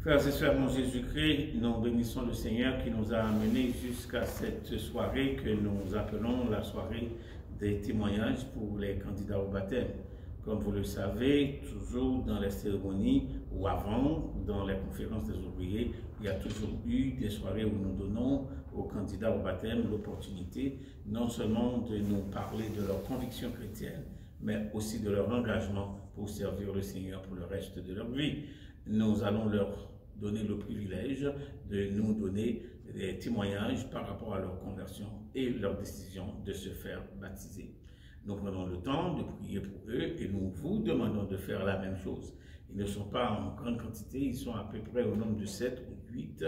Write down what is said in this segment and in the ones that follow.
Frères et sœurs en Jésus-Christ, nous bénissons le Seigneur qui nous a amenés jusqu'à cette soirée que nous appelons la soirée des témoignages pour les candidats au baptême. Comme vous le savez, toujours dans les cérémonies ou avant, dans les conférences des ouvriers, il y a toujours eu des soirées où nous donnons aux candidats au baptême l'opportunité non seulement de nous parler de leurs convictions chrétiennes, mais aussi de leur engagement pour servir le Seigneur pour le reste de leur vie. Nous allons leur donner le privilège de nous donner des témoignages par rapport à leur conversion et leur décision de se faire baptiser. Nous prenons le temps de prier pour eux et nous vous demandons de faire la même chose. Ils ne sont pas en grande quantité, ils sont à peu près au nombre de 7 ou 8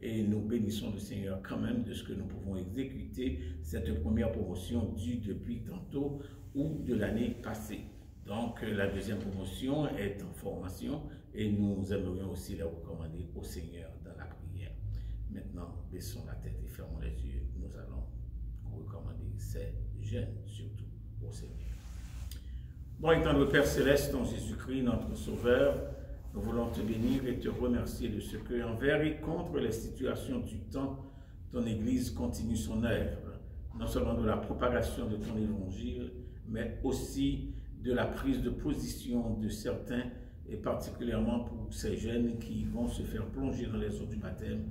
et nous bénissons le Seigneur quand même de ce que nous pouvons exécuter cette première promotion due depuis tantôt ou de l'année passée. Donc la deuxième promotion est en formation et nous aimerions aussi la recommander au Seigneur dans la prière. Maintenant, baissons la tête et fermons les yeux. Nous allons recommander ces jeunes surtout au Seigneur. Bon, étant le Père Céleste en Jésus-Christ, notre Sauveur, nous voulons te bénir et te remercier de ce que, envers et contre les situations du temps, ton Église continue son œuvre, non seulement de la propagation de ton Évangile, mais aussi de la prise de position de certains, et particulièrement pour ces jeunes qui vont se faire plonger dans les eaux du baptême,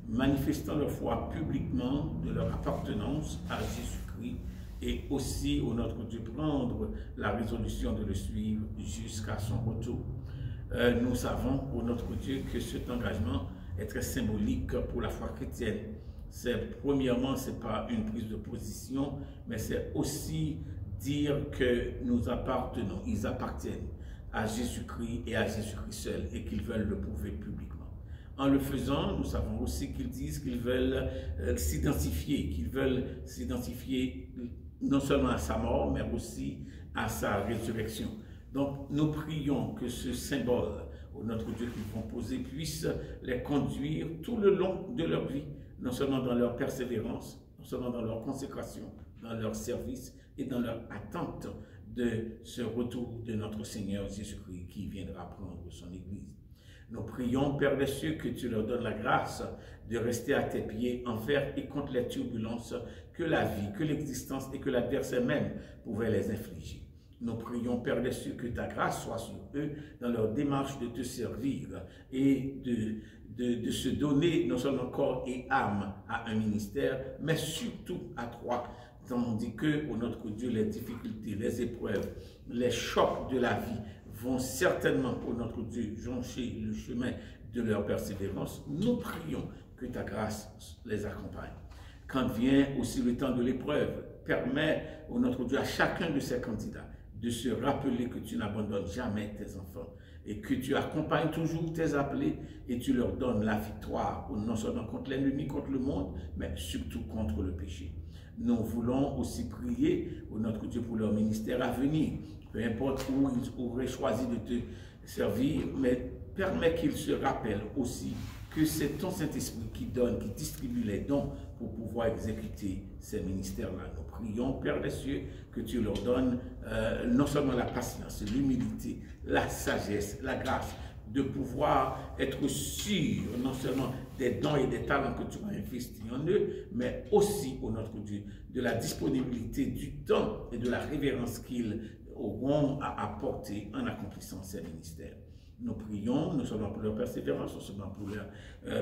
manifestant leur foi publiquement de leur appartenance à Jésus-Christ, et aussi, ô notre Dieu, prendre la résolution de le suivre jusqu'à son retour. Nous savons, ô notre Dieu, que cet engagement est très symbolique pour la foi chrétienne. Premièrement, ce n'est pas une prise de position, mais c'est aussi dire que nous appartenons, ils appartiennent à Jésus-Christ et à Jésus-Christ seul et qu'ils veulent le prouver publiquement. En le faisant, nous savons aussi qu'ils disent qu'ils veulent s'identifier, non seulement à sa mort, mais aussi à sa résurrection. Donc, nous prions que ce symbole, ô notre Dieu, qu'ils vont poser, puisse les conduire tout le long de leur vie, non seulement dans leur persévérance, non seulement dans leur consécration, dans leur service et dans leur attente de ce retour de notre Seigneur Jésus-Christ qui viendra prendre son Église. Nous prions, Père des cieux, que tu leur donnes la grâce de rester à tes pieds envers et contre les turbulences que la vie, que l'existence et que l'adversaire même pouvaient les infliger. Nous prions, Père des cieux, que ta grâce soit sur eux dans leur démarche de te servir et de se donner non seulement corps et âme à un ministère, mais surtout à toi. Tandis que, ô notre Dieu, les difficultés, les épreuves, les chocs de la vie vont certainement, ô notre Dieu, joncher le chemin de leur persévérance. Nous prions que ta grâce les accompagne. Quand vient aussi le temps de l'épreuve, permets, ô notre Dieu, à chacun de ces candidats de se rappeler que tu n'abandonnes jamais tes enfants et que tu accompagnes toujours tes appelés et tu leur donnes la victoire, non seulement contre l'ennemi, contre le monde, mais surtout contre le péché. Nous voulons aussi prier, ô notre Dieu, pour leur ministère à venir, peu importe où ils auraient choisi de te servir, mais permets qu'ils se rappellent aussi que c'est ton Saint-Esprit qui donne, qui distribue les dons pour pouvoir exécuter ces ministères-là. Nous prions, Père des cieux, que tu leur donnes non seulement la patience, l'humilité, la sagesse, la grâce, de pouvoir être sûr non seulement des dons et des talents que tu as investis en eux, mais aussi, ô notre Dieu, de la disponibilité du temps et de la révérence qu'ils auront à apporter en accomplissant ces ministères. Nous prions, non seulement pour leur persévérance, non seulement pour leur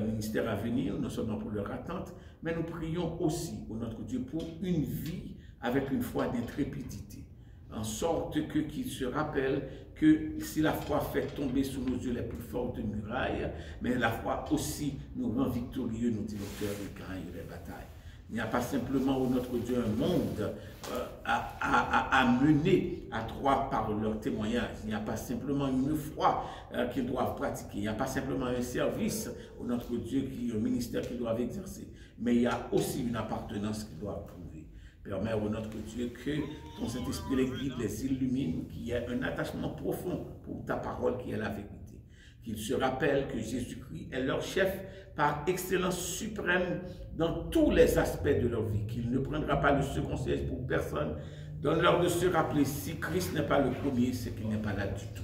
ministère à venir, non seulement pour leur attente, mais nous prions aussi, ô notre Dieu, pour une vie avec une foi d'intrépidité, en sorte qu'ils se rappellent que si la foi fait tomber sous nos yeux les plus fortes murailles, mais la foi aussi nous rend victorieux, nous dit l'auteur, et gagne les batailles. Il n'y a pas simplement, ô notre Dieu, un monde à mener à toi par leur témoignage. Il n'y a pas simplement une foi qu'ils doivent pratiquer. Il n'y a pas simplement un service, ô notre Dieu, un ministère qu'ils doivent exercer. Mais il y a aussi une appartenance qu'ils doivent prouver. Permets, ô notre Dieu, que ton Saint-Esprit les guide, les illumine, qu'il y ait un attachement profond pour ta parole qui est la vérité. Qu'ils se rappellent que Jésus-Christ est leur chef par excellence suprême dans tous les aspects de leur vie, qu'il ne prendra pas le second siège pour personne. Donne-leur de se rappeler, si Christ n'est pas le premier, c'est qu'il n'est pas là du tout.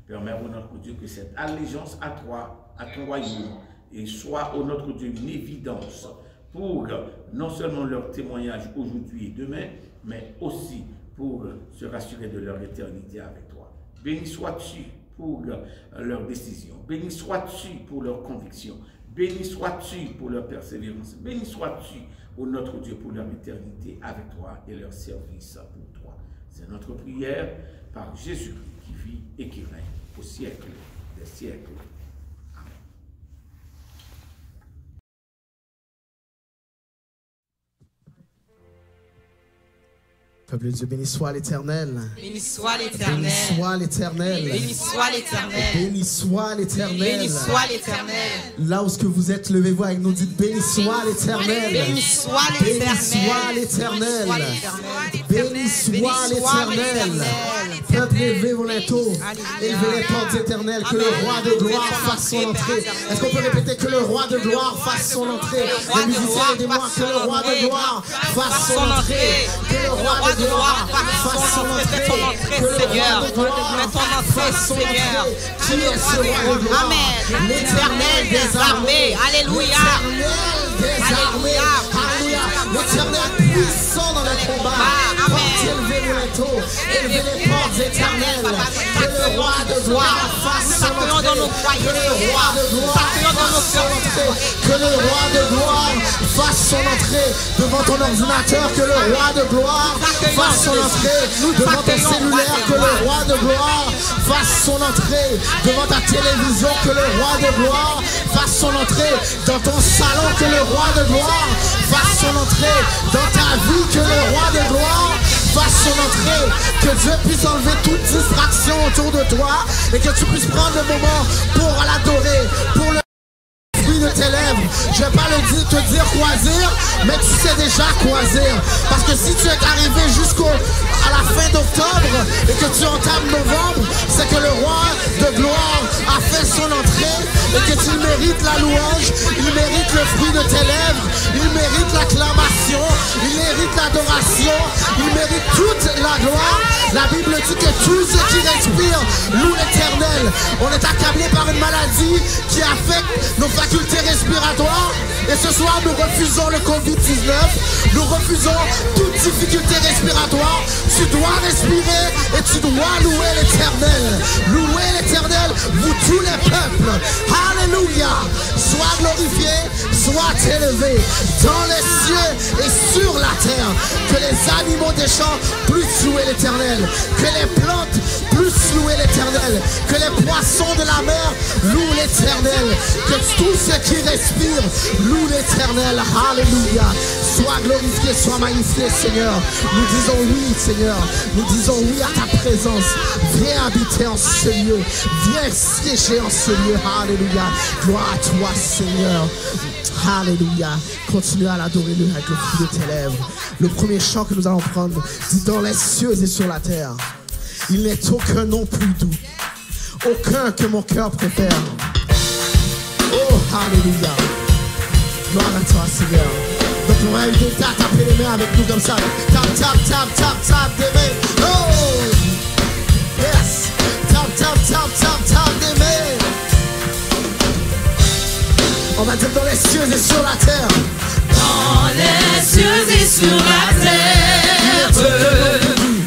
Permets, ô notre Dieu, que cette allégeance à toi, à ton royaume et sois, ô notre Dieu, une évidence pour non seulement leur témoignage aujourd'hui et demain, mais aussi pour se rassurer de leur éternité avec toi. Béni sois-tu pour leurs décisions, béni sois-tu pour leurs convictions, béni sois-tu pour leur persévérance, béni sois-tu, ô notre Dieu, pour leur éternité avec toi et leur service pour toi. C'est notre prière par Jésus qui vit et qui règne au siècle des siècles. Peuple de Dieu, béni soit l'Éternel. Béni soit l'Éternel. Béni soit l'Éternel. Béni soit l'Éternel. Béni soit l'Éternel. Béni soit l'Éternel. Là où ce que vous êtes, levez-vous avec nous, dites béni soit l'Éternel. Béni soit l'Éternel. Béni soit l'Éternel. Peuple, élevez vos linteaux. Élevez les portes éternelles. Que le roi de gloire fasse son entrée. Est-ce qu'on peut répéter que le roi de gloire fasse son entrée? Les musiciens, aidez-moi. Que le roi de gloire fasse son entrée. Que le roi de gloire fasse son entrée. Que le roi de gloire fasse son entrée. Qui est ce roi de gloire? Amen. L'éternel des armées. Alléluia. Alléluia. L'éternel puissant dans le combat. Élevez vos linteaux. Élevez les portes éternelles. Que le roi de gloire fasse son entrée. Que le roi de gloire fasse son entrée. Que le roi de gloire fasse son entrée devant ton ordinateur. Que le roi de gloire fasse son entrée devant ton cellulaire. Que le roi de gloire fasse son entrée devant ta télévision. Que le roi de gloire fasse son entrée dans ton salon. Que le roi de gloire fasse son entrée dans ta vie. Que le roi de gloire fasse son entrée. Que Dieu puisse enlever toute distraction autour de toi et que tu puisses prendre le moment pour l'adorer, pour le de tes lèvres. Je ne vais pas te dire choisir, mais tu sais déjà choisir. Parce que si tu es arrivé à la fin d'octobre et que tu entames novembre, c'est que le roi de gloire a fait son entrée et que tu mérites la louange, il mérite le fruit de tes lèvres, il mérite l'acclamation, il mérite l'adoration, il mérite toute la gloire. La Bible dit que tous ceux qui respirent louent l'Éternel. On est accablé par une maladie qui affecte nos facultés respiratoires. Et ce soir, nous refusons le Covid-19. Nous refusons toute difficulté respiratoire. Tu dois respirer et tu dois louer l'Éternel. Louez l'Éternel, vous tous les peuples. Alléluia. Sois glorifié, sois élevé dans les cieux et sur la terre. Que les animaux des champs puissent louer l'Éternel. Que les plantes puissent louer l'Éternel. Que les poissons de la mer louent l'Éternel. Que tous ceux qui respirent louent l'Éternel. Alléluia. Sois glorifié, sois magnifié, Seigneur. Nous disons oui, Seigneur. Nous disons oui à ta présence. Viens habiter en ce lieu. Viens siéger en ce lieu. Alléluia. Gloire à toi, Seigneur. Alléluia. Continue à l'adorer avec le fruit de tes lèvres. Le premier chant que nous allons prendre dit dans les cieux et sur la terre. Il n'est aucun nom plus doux. Aucun que mon cœur préfère. Oh, alléluia. Gloire à toi, Seigneur. Donc on va inviter à taper les mains avec nous comme ça. Tap, tap, tap, tap, tap des mains. Oh, yes. Tap, tap, tap, tap, tap des mains. On va dire dans les cieux et sur la terre. Dans les cieux et sur la terre,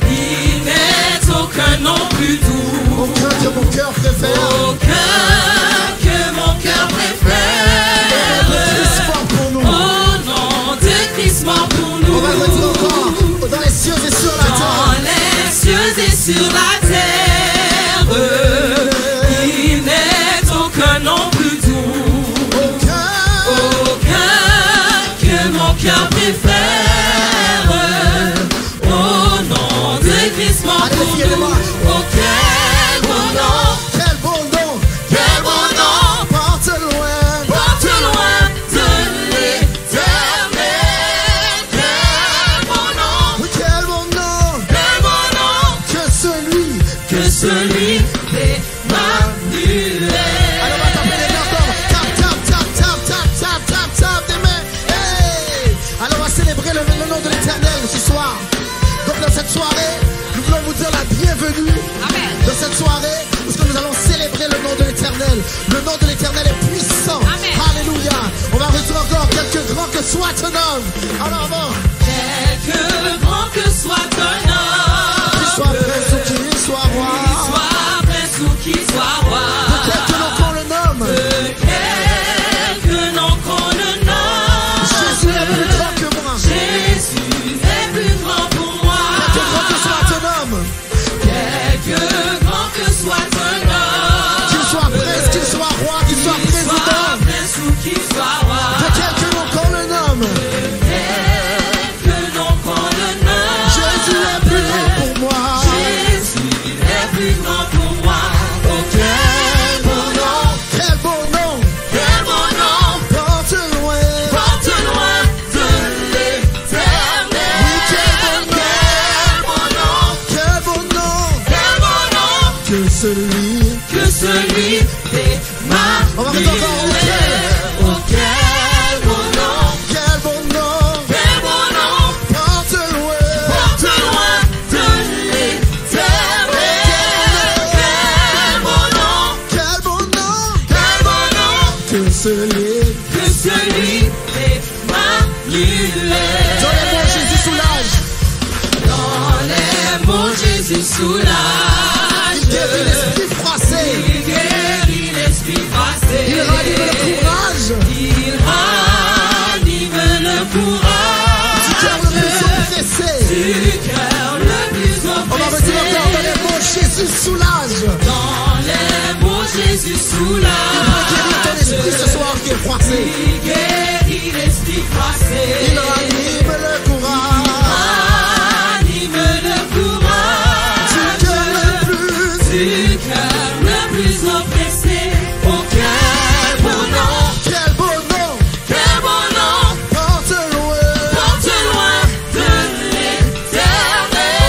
il n'est aucun nom plus doux. Aucun que mon cœur préfère. Aucun que mon cœur préfère. Au nom de Christ mort pour nous. On va le dire encore. Dans les cieux et sur la terre. Dans les cieux et sur la terre, il n'est aucun nom plus doux. Aucun que mon cœur préfère. Au nom de Christ mort pour nous. Oh, quel bon nom. Quel bon nom. Quel bon nom. Porte loin. Porte loin de l'Éternel. Quel bon nom. Oui, quel bon nom. Quel bon nom. Que celui d'Emmanuel. Alors on va taper les mains encore. Tap, tap, tap, tap, tap, tap, tap, tap des mains. Hey. Alors on va célébrer le nom de l'Éternel ce soir. Donc dans cette soirée, nous voudrais vous dire la bienvenue de cette soirée, parce que nous allons célébrer le nom de l'Éternel. Le nom de l'Éternel est puissant. Alléluia. On va redire encore quelques grands que soit ton homme. Alors avant. Quelque grand que soit ton homme, Qu'il soit prince ou qu'il soit roi, qu'il soit prince ou qu'il soit roi, de quelque nom qu'on le nomme, de quelque nom qu'on le nomme, Jésus est plus grand que moi. Jésus est plus grand pour moi. Quelque grand que soit ton homme, Quelque grand que soit ton homme, qu'il soit prince, qu'il soit roi, qu'il soit qu'il soit président, prince ou qu'il soit roi, de quelque nom qu'on le nomme, quelque nom qu'on le nomme, Jésus est plus grand pour moi. Jésus est plus grand pour moi. Oh, quel beau nom, Quel beau nom, quel beau nom, porte loin. porte loin de l'éternel. Oui, quel beau nom, Quel beau nom, quel beau nom, quel beau nom, que celui. que celui d'Emmanuel. On va mettre encore au ciel. Oh, quel beau nom, Quel beau nom, quel beau nom, porte loin. porte loin de l'éternel. Quel beau nom, Quel beau nom, quel beau nom, que celui. que celui d'Emmanuel. Dans les mots, Jésus soulage. Dans les mots, Jésus soulage. Il guérit l'esprit froissé. Il guérit l'esprit froissé. Il ranime le courage. Il ranime le courage. Du cœur le plus oppressé. Du cœur le plus On va redire encore dans oppressé. les mots, Jésus soulage. Dans les mots, Jésus Il soulage. veut guérir ton esprit ce soir qui est froissé. Il guérit l'esprit froissé. Il ranime le courage. Ranime le courage. Du cœur le plus. Du cœur le plus oppressé. Oh, quel beau nom, Quel beau nom, quel beau nom, porte loin. porte loin de l'éternel.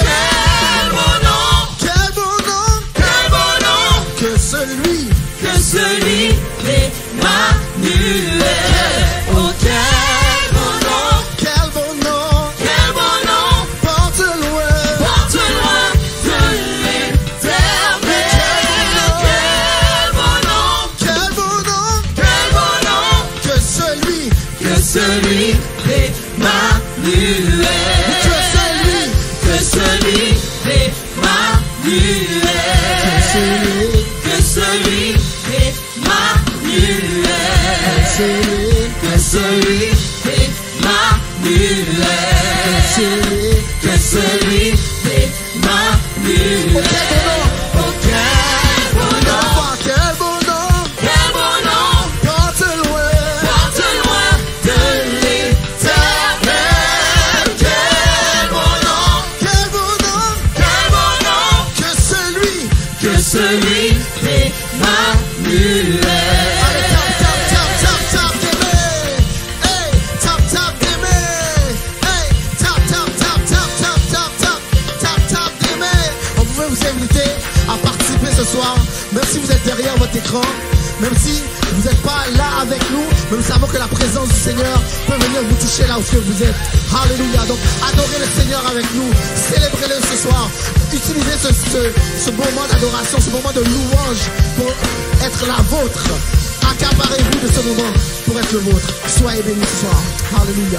Quel beau nom, Quel beau nom, quel beau nom, que celui. que celui d'Emmanuel. Oh, quel beau nom, Quel beau nom, quel beau nom, porte loin. porte loin de l'éternel. Quel beau nom, Quel beau nom, quel beau nom, que celui. que celui d'Emmanuel. Que celui. Que celui d'Emmanuel. Que celui d'Emmanuel. Que celui d'Emmanuel. Que celui d'Emmanuel. Oh, quel beau nom, Quel beau nom, quel beau nom, porte loin. porte loin de l'éternel. Quel beau nom, Quel beau nom, quel beau nom, que celui. que celui d'Emmanuel. Allez, tap, tap, tap, tap, tap, tes mains. Hey, tap, tap, tes mains. Hey, tap, tap, tap, tap, tap, tap, tap, tap, tap, tes mains. On pouvait vous inviter à participer ce soir, même si vous êtes derrière votre écran, même si vous n'êtes pas là avec nous, mais nous savons que la présence du Seigneur peut venir vous toucher là où vous êtes. Alléluia. Donc, adorez le Seigneur avec nous, célébrez-le ce soir. Utilisez ce moment d'adoration, ce moment de louange pour être la vôtre. Accaparez-vous de ce moment pour être le vôtre. Soyez bénis ce soir. Alléluia.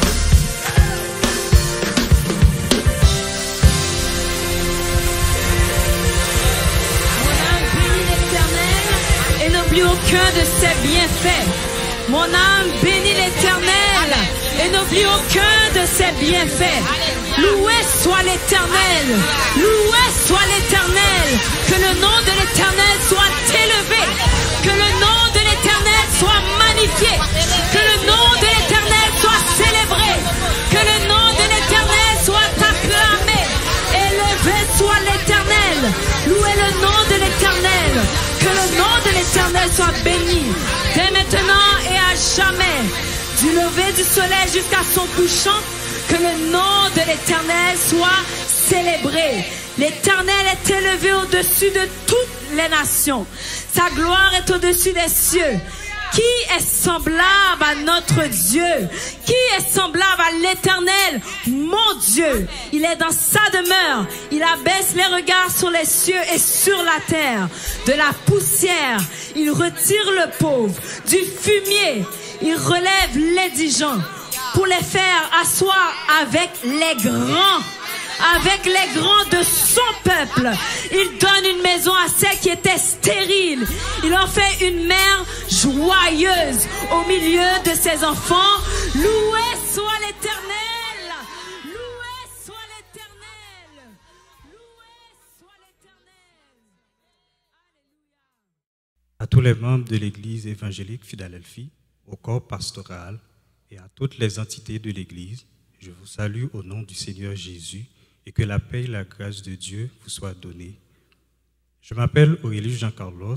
Et n'oublie aucun de ses bienfaits. Mon âme bénit l'Éternel et n'oublie aucun de ses bienfaits. Loué soit l'Éternel, loué soit l'Éternel. Que le nom de l'Éternel soit élevé, que le nom de l'Éternel soit magnifié, que le nom de l'Éternel soit célébré, que le nom de l'Éternel soit acclamé. Élevé soit l'Éternel, louez le nom de l'Éternel. Que le nom de l'Éternel soit béni, dès maintenant et à jamais, du lever du soleil jusqu'à son couchant. Que le nom de l'Éternel soit célébré. L'Éternel est élevé au-dessus de toutes les nations. Sa gloire est au-dessus des cieux. Qui est semblable à notre Dieu? Qui est semblable à l'Éternel? Mon Dieu, il est dans sa demeure. Il abaisse les regards sur les cieux et sur la terre. De la poussière, il retire le pauvre. Du fumier, il relève l'indigent pour les faire asseoir avec les grands de son peuple. Il donne une maison à celles qui étaient stériles. Il en fait une mère joyeuse au milieu de ses enfants. Loué soit l'Éternel. Loué soit l'Éternel. Loué soit l'Éternel. À tous les membres de l'Église évangélique Philadelphie, au corps pastoral et à toutes les entités de l'Église, je vous salue au nom du Seigneur Jésus et que la paix et la grâce de Dieu vous soient données. Je m'appelle Aurélie Jean-Carlos.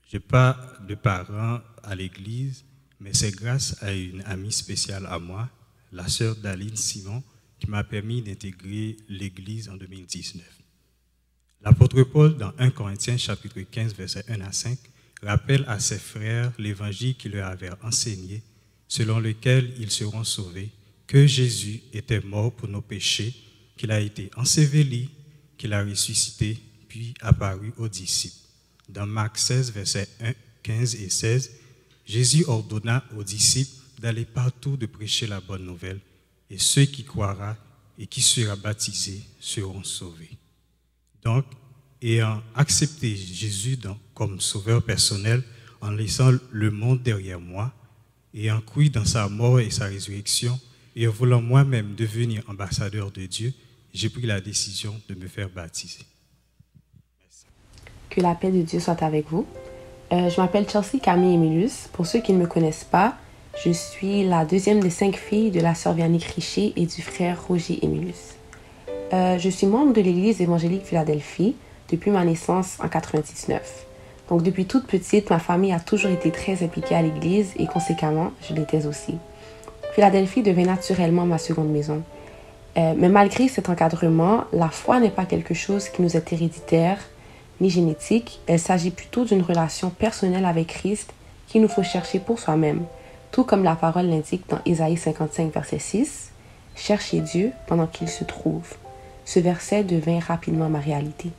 Je n'ai pas de parents à l'Église, mais c'est grâce à une amie spéciale à moi, la sœur Daline Simon, qui m'a permis d'intégrer l'Église en 2019. L'apôtre Paul, dans 1 Corinthiens chapitre 15, versets 1 à 5, rappelle à ses frères l'évangile qu'il leur avait enseigné, selon lequel ils seront sauvés, que Jésus était mort pour nos péchés, qu'il a été enseveli, qu'il a ressuscité, puis apparu aux disciples. Dans Marc 16, versets 1, 15 et 16, Jésus ordonna aux disciples d'aller partout de prêcher la bonne nouvelle, et ceux qui croiront et qui seront baptisés seront sauvés. Donc, ayant accepté Jésus comme sauveur personnel, en laissant le monde derrière moi, ayant cru dans sa mort et sa résurrection, et en voulant moi-même devenir ambassadeur de Dieu, j'ai pris la décision de me faire baptiser. Merci. Que la paix de Dieu soit avec vous. Je m'appelle Chelsea Camille Emilius. Pour ceux qui ne me connaissent pas, je suis la deuxième des 5 filles de la sœur Vianney Richer et du frère Roger Emilius. Je suis membre de l'Église évangélique Philadelphie depuis ma naissance en 1999. Donc depuis toute petite, ma famille a toujours été très impliquée à l'Église et conséquemment, je l'étais aussi. Philadelphie devint naturellement ma seconde maison. Mais malgré cet encadrement, la foi n'est pas quelque chose qui nous est héréditaire ni génétique. Il s'agit plutôt d'une relation personnelle avec Christ qu'il nous faut chercher pour soi-même. Tout comme la parole l'indique dans Ésaïe 55, verset 6, « Cherchez Dieu pendant qu'il se trouve ». Ce verset devint rapidement ma réalité.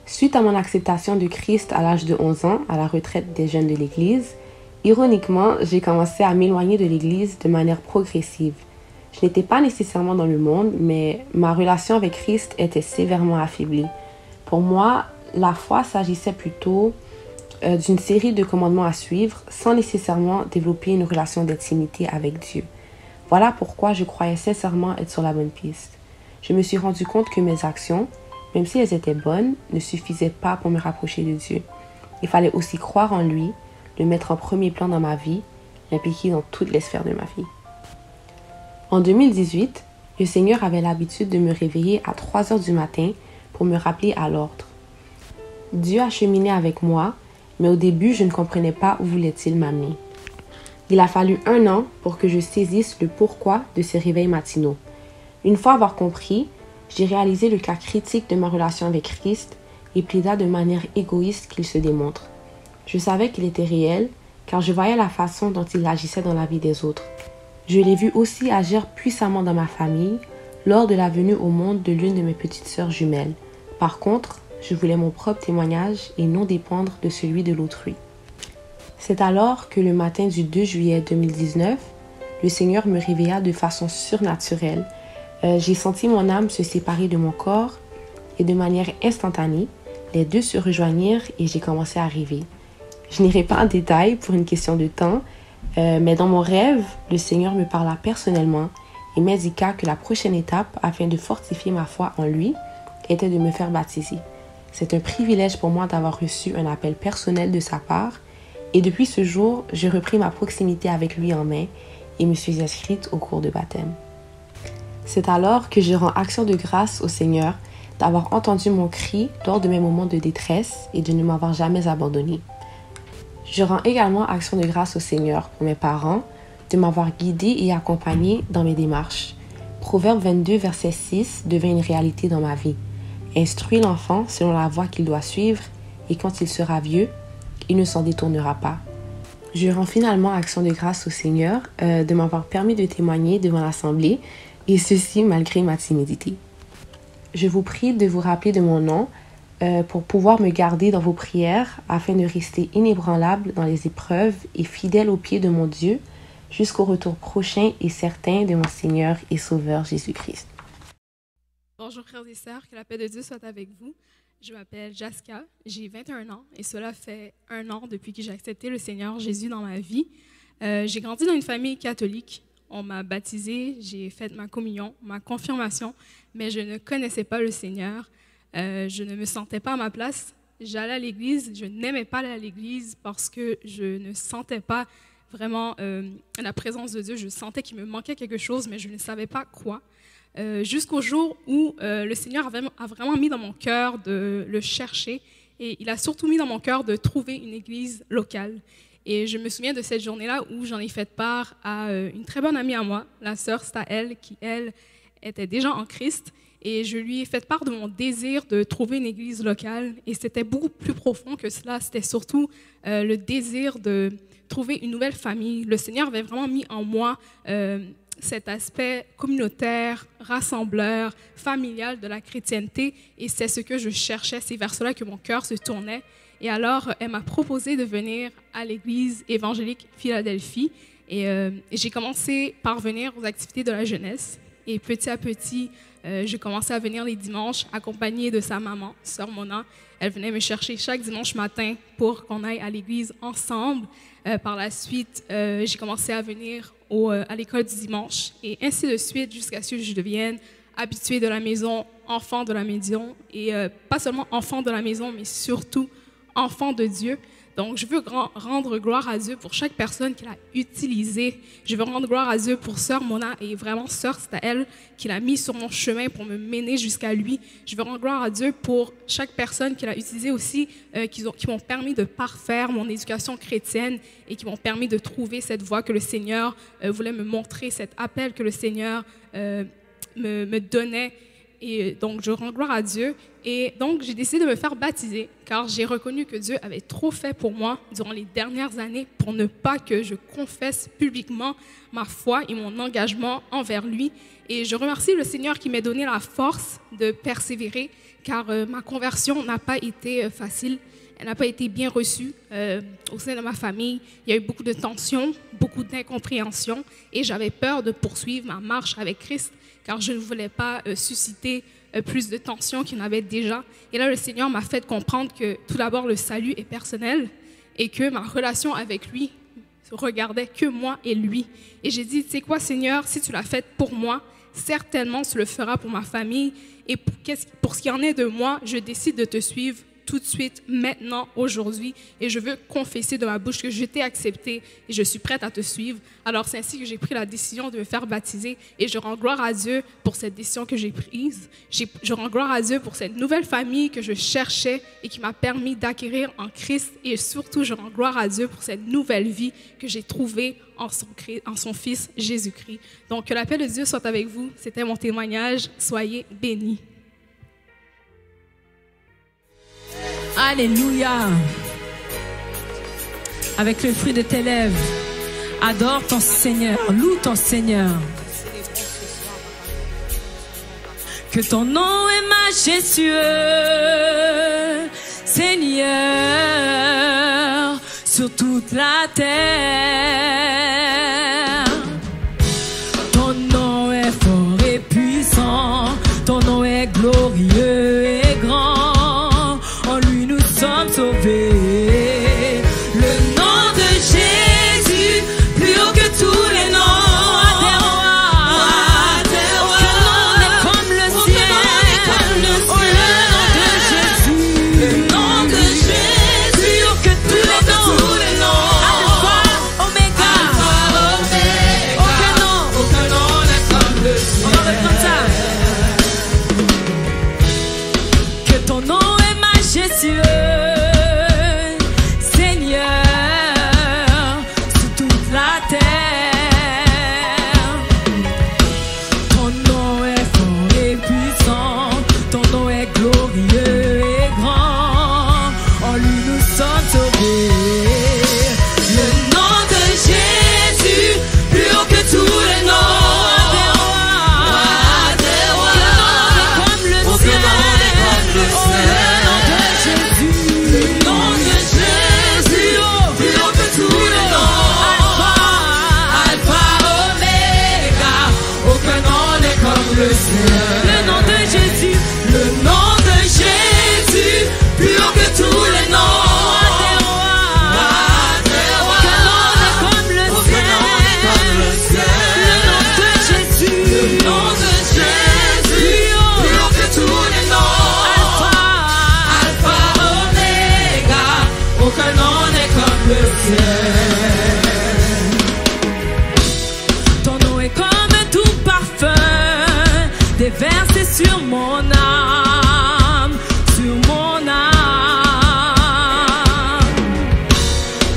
Suite à mon acceptation de Christ à l'âge de 11 ans, à la retraite des jeunes de l'Église, ironiquement, j'ai commencé à m'éloigner de l'Église de manière progressive. Je n'étais pas nécessairement dans le monde, mais ma relation avec Christ était sévèrement affaiblie. Pour moi, la foi s'agissait plutôt d'une série de commandements à suivre sans nécessairement développer une relation d'intimité avec Dieu. Voilà pourquoi je croyais sincèrement être sur la bonne piste. Je me suis rendu compte que mes actions, même si elles étaient bonnes, ne suffisaient pas pour me rapprocher de Dieu. Il fallait aussi croire en lui, le mettre en premier plan dans ma vie, l'impliquer dans toutes les sphères de ma vie. En 2018, le Seigneur avait l'habitude de me réveiller à 3 heures du matin pour me rappeler à l'ordre. Dieu a cheminé avec moi, mais au début, je ne comprenais pas où voulait-il m'amener. Il a fallu 1 an pour que je saisisse le pourquoi de ces réveils matinaux. Une fois avoir compris, j'ai réalisé le cas critique de ma relation avec Christ et plaida de manière égoïste qu'il se démontre. Je savais qu'il était réel, car je voyais la façon dont il agissait dans la vie des autres. Je l'ai vu aussi agir puissamment dans ma famille lors de la venue au monde de l'une de mes petites sœurs jumelles. Par contre, je voulais mon propre témoignage et non dépendre de celui de l'autrui. C'est alors que le matin du 2 juillet 2019, le Seigneur me réveilla de façon surnaturelle. J'ai senti mon âme se séparer de mon corps et de manière instantanée, les deux se rejoignirent et j'ai commencé à rêver. Je n'irai pas en détail pour une question de temps, mais dans mon rêve, le Seigneur me parla personnellement et m'indiqua que la prochaine étape, afin de fortifier ma foi en lui, était de me faire baptiser. C'est un privilège pour moi d'avoir reçu un appel personnel de sa part et depuis ce jour, j'ai repris ma proximité avec lui en main et me suis inscrite au cours de baptême. C'est alors que je rends action de grâce au Seigneur d'avoir entendu mon cri lors de mes moments de détresse et de ne m'avoir jamais abandonné. Je rends également action de grâce au Seigneur pour mes parents de m'avoir guidé et accompagné dans mes démarches. Proverbe 22, verset 6 devient une réalité dans ma vie. Instruis l'enfant selon la voie qu'il doit suivre et quand il sera vieux, il ne s'en détournera pas. Je rends finalement action de grâce au Seigneur de m'avoir permis de témoigner devant l'Assemblée, et ceci malgré ma timidité. Je vous prie de vous rappeler de mon nom pour pouvoir me garder dans vos prières afin de rester inébranlable dans les épreuves et fidèle aux pieds de mon Dieu jusqu'au retour prochain et certain de mon Seigneur et Sauveur Jésus-Christ. Bonjour frères et sœurs, que la paix de Dieu soit avec vous. Je m'appelle Jaska, j'ai 21 ans et cela fait 1 an depuis que j'ai accepté le Seigneur Jésus dans ma vie. J'ai grandi dans une famille catholique. On m'a baptisée, j'ai fait ma communion, ma confirmation, mais je ne connaissais pas le Seigneur. Je ne me sentais pas à ma place. J'allais à l'église, je n'aimais pas aller à l'église parce que je ne sentais pas vraiment la présence de Dieu. Je sentais qu'il me manquait quelque chose, mais je ne savais pas quoi. Jusqu'au jour où le Seigneur a vraiment mis dans mon cœur de le chercher, et il a surtout mis dans mon cœur de trouver une église locale. Et je me souviens de cette journée-là où j'en ai fait part à une très bonne amie à moi, la sœur Staël, qui, elle, était déjà en Christ. Et je lui ai fait part de mon désir de trouver une église locale. Et c'était beaucoup plus profond que cela. C'était surtout le désir de trouver une nouvelle famille. Le Seigneur avait vraiment mis en moi cet aspect communautaire, rassembleur, familial de la chrétienté. Et c'est ce que je cherchais, c'est vers cela que mon cœur se tournait. Et alors, elle m'a proposé de venir à l'église évangélique Philadelphie. Et j'ai commencé par venir aux activités de la jeunesse. Et petit à petit, j'ai commencé à venir les dimanches, accompagnée de sa maman, sœur Mona. Elle venait me chercher chaque dimanche matin pour qu'on aille à l'église ensemble. Par la suite, j'ai commencé à venir à l'école du dimanche. Et ainsi de suite, jusqu'à ce que je devienne habituée de la maison, enfant de la maison. Et pas seulement enfant de la maison, mais surtout enfant de Dieu. Donc, je veux rendre gloire à Dieu pour chaque personne qui l'a utilisé. Je veux rendre gloire à Dieu pour sœur Mona et vraiment sœur Staël qui l'a mis sur mon chemin pour me mener jusqu'à lui. Je veux rendre gloire à Dieu pour chaque personne qui l'a utilisé aussi, qui m'ont permis de parfaire mon éducation chrétienne et qui m'ont permis de trouver cette voie que le Seigneur voulait me montrer, cet appel que le Seigneur me donnait. Et donc, je rends gloire à Dieu. Et donc, j'ai décidé de me faire baptiser car j'ai reconnu que Dieu avait trop fait pour moi durant les dernières années pour ne pas que je confesse publiquement ma foi et mon engagement envers lui. Et je remercie le Seigneur qui m'a donné la force de persévérer car ma conversion n'a pas été facile. Elle n'a pas été bien reçue au sein de ma famille. Il y a eu beaucoup de tensions, beaucoup d'incompréhension et j'avais peur de poursuivre ma marche avec Christ car je ne voulais pas susciter plus de tensions qu'il y en avait déjà. Et là, le Seigneur m'a fait comprendre que tout d'abord, le salut est personnel et que ma relation avec lui regardait que moi et lui. Et j'ai dit, tu sais quoi, Seigneur, si tu l'as fait pour moi, certainement tu le feras pour ma famille. Et pour ce qui en est de moi, je décide de te suivre tout de suite, maintenant, aujourd'hui, et je veux confesser de ma bouche que je t'ai accepté et je suis prête à te suivre. Alors, c'est ainsi que j'ai pris la décision de me faire baptiser et je rends gloire à Dieu pour cette décision que j'ai prise. Je rends gloire à Dieu pour cette nouvelle famille que je cherchais et qui m'a permis d'acquérir en Christ et surtout, je rends gloire à Dieu pour cette nouvelle vie que j'ai trouvée en son Fils Jésus-Christ. Donc, que la paix de Dieu soit avec vous. C'était mon témoignage. Soyez bénis. Alléluia. Avec le fruit de tes lèvres, adore ton Seigneur, loue ton Seigneur. Que ton nom est majestueux, Seigneur, sur toute la terre. Ton nom est fort et puissant, ton nom est glorieux et grand. Sommes sauvés. Le nom de Jésus, plus haut que tous les noms. Aucun nom n'est comme le ciel. Oh, le nom de Jésus, plus haut que tous les noms. Alpha, Oméga. Aucun nom n'est comme le ciel. On va reprendre ça. sur mon âme, sur mon âme.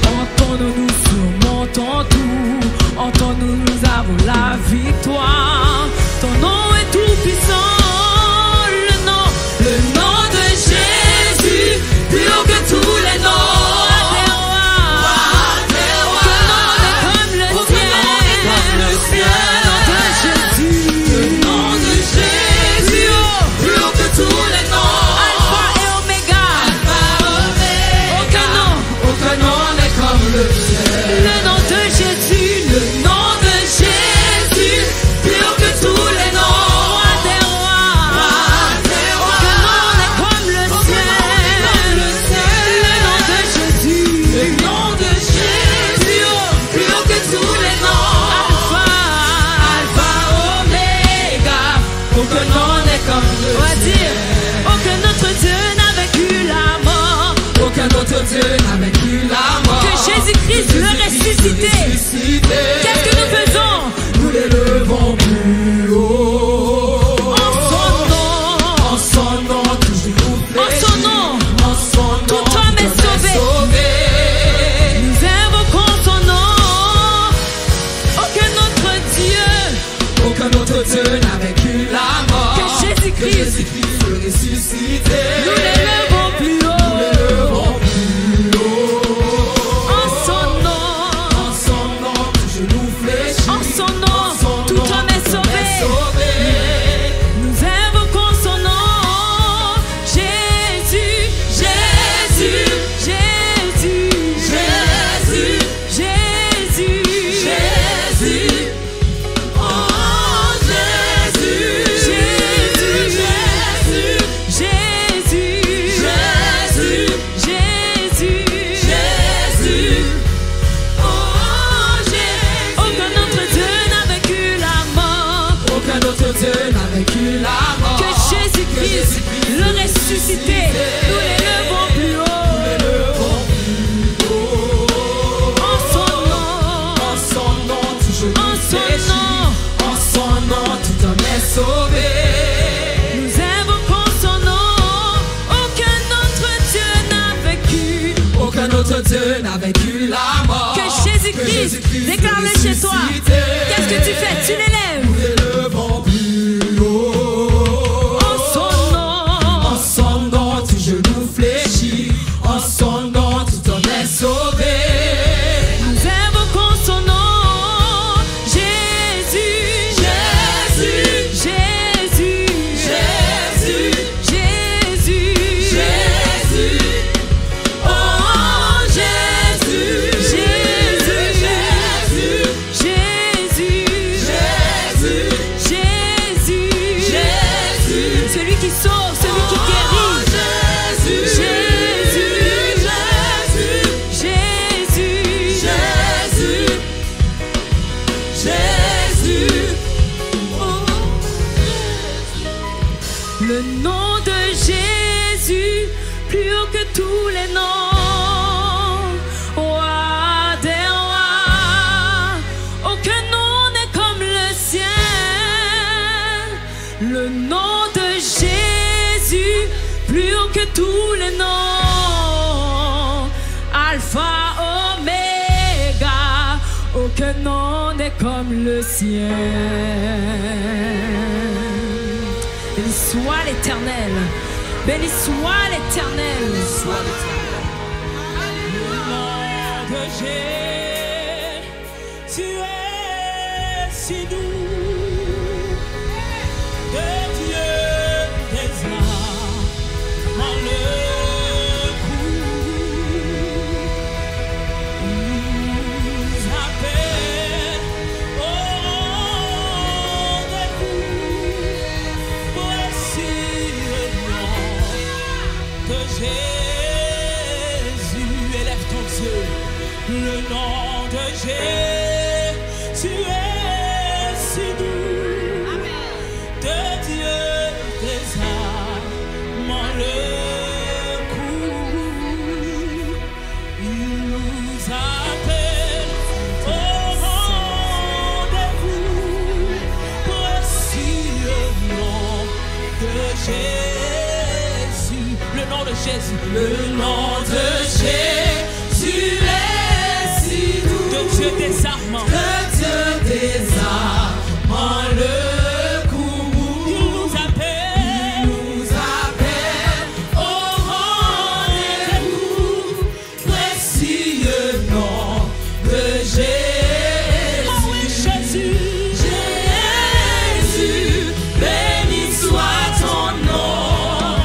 Entends-nous, surmontons tout, entends-nous, nous avons la victoire. Ton nom est tout puissant, le nom de Jésus, plus haut que tous les noms. Jésus-Christ le ressuscité. Qu'est-ce que nous faisons? Nous l'élevons plus haut. En son nom, toujours en son nom, tout homme est sauvé. Nous invoquons son nom. Aucun autre Dieu n'a vaincu la mort. Que Jésus-Christ le ressuscité. Nous l'élevons plus haut. Nous l'élevons plus haut. En son nom, toujours en son nom, tout homme est sauvé. Nous invoquons son nom. Aucun autre Dieu n'a vaincu la mort. Que Jésus-Christ, déclare-le chez toi. Qu'est-ce que tu fais? Tu l'élèves. Nous l'élevons plus haut. En son nom, tout genou fléchit. En son nom, tout homme est sauvé. Nous invoquons son nom. Jésus, Jésus, Jésus, Jésus, Jésus, Jésus. Oh Jésus, Jésus, Jésus, Jésus, Jésus, Jésus, celui qui sauve, celui qui guérit. Jésus, Le nom de Jésus, plus haut que tous les noms. Roi des rois, aucun nom n'est comme le sien. Le nom de Jésus, plus haut que tous les noms. Alpha, Oméga, aucun nom n'est comme le sien. Béni soit l'Éternel. Béni soit l'Éternel. Béni soit l'Éternel. Tu es si doux. De Dieu des arts dans le cou. Il nous appelle au rendez-vous. Voici le nom de Jésus. Élève ton Dieu. Le nom de Jésus. Tu es si doux. De Dieu des amants le coup. Il nous appelle au rendez-vous. Voici le nom Jésus. Le nom de Jésus est si doux. De Dieu désarmant. De Dieu désarmant le courroux. Il nous appelle au rendez-vous. Précieux nom de Jésus. Oh oui, Jésus. Jésus, béni soit ton nom.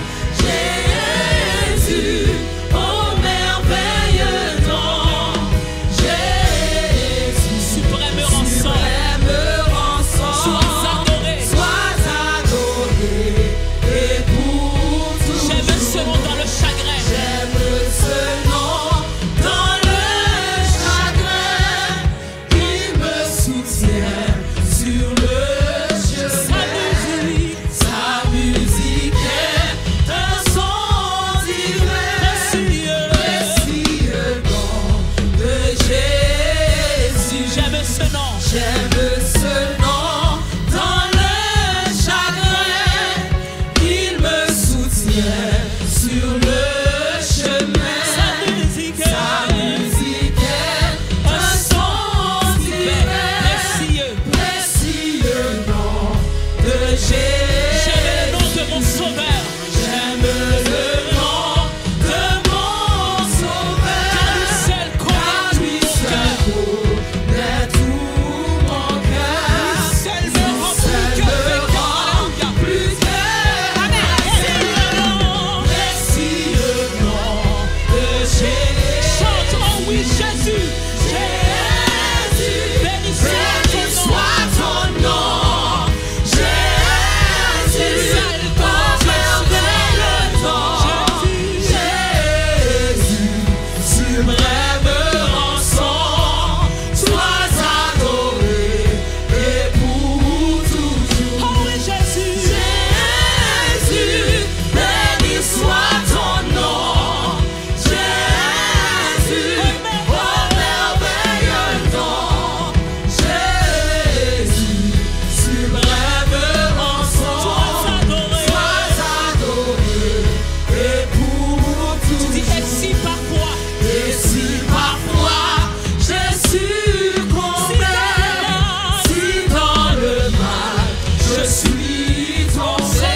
Jésus, oh merveilleux nom. Jésus, suprême rançon. Sois adoré. Et pour tout. J'aime ce nom dans le chagrin. J'aime ce nom dans le chagrin. Il me soutient sur le chemin. Sa musique est un son divin. Précieux nom de Jésus. J'aime ce nom. J'aime ce nom dans le chagrin. Il me soutient sur le chemin. Sa musique est un son divin. Précieux nom de Jésus. J'aime le nom de mon sauveur. J'aime le nom de mon sauveur. Car lui seul connaît tout mon cœur. Lui seul me rend plus que précieux nom de Jésus. Chante, oh oui, Jésus. Jésus, béni soit ton nom. Jésus, oh merveilleux nom. Jésus, suprême rançon. Sois adoré et pour toujours. Oh oui, Jésus. Jésus, béni soit ton nom. Jésus, oh merveilleux nom. Jésus, suprême rançon. Sois adoré et pour toujours. Tu dis, et si parfois j'ai succombé, si dans le mal je suis tombé,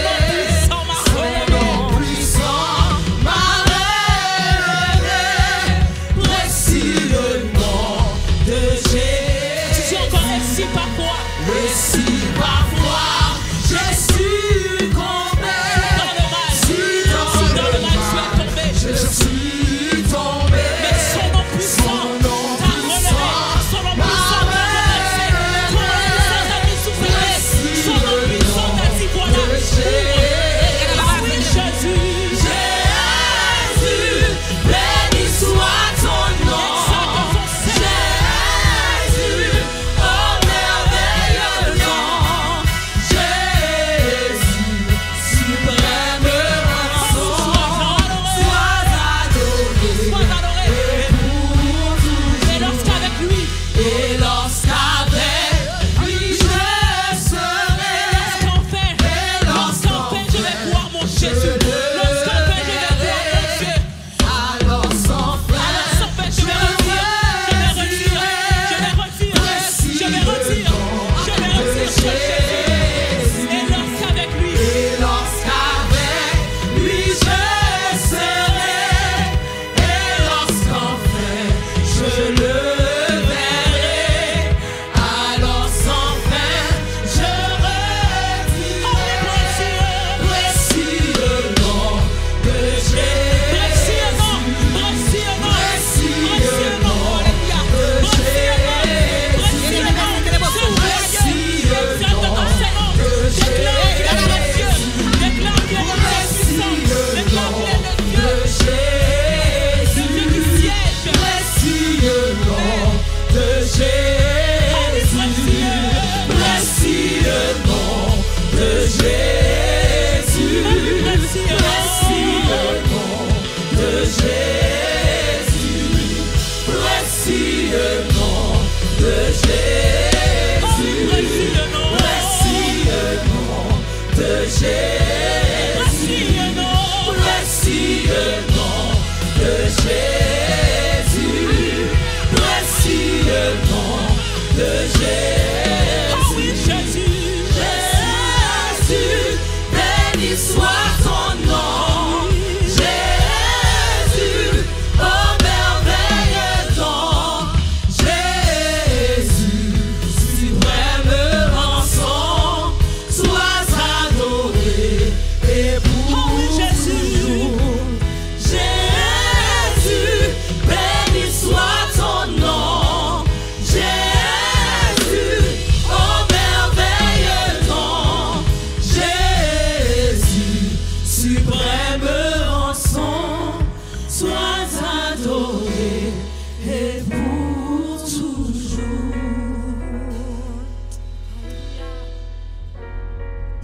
son nom puissant m'a relevé. Précieux nom de Jésus. Tu dis encore, et si parfois j'ai succombé, si dans le mal je suis tombé, mais son nom puissant t'a relevé. Son nom puissant t'a redressé. Son nom puissant t'a dit voilà. Oui, Jésus. Jésus, béni soit ton nom. Jésus, oh merveilleux nom. Jésus, suprême rançon. Sois adoré et pour toujours. Et lorsqu'avec lui je serai. Lorsqu'enfin je vais voir mon Jésus. Lorsqu'enfin je vais voir mon Dieu. Alors sans fin je vais retirer Jésus. Et lorsqu'avec lui je serai. Et lorsqu'enfin je le verrai. Alors sans fin je retirerai. Précieux nom de Jésus. Précieux nom de Jésus. Précieux nom de Jésus, précieux nom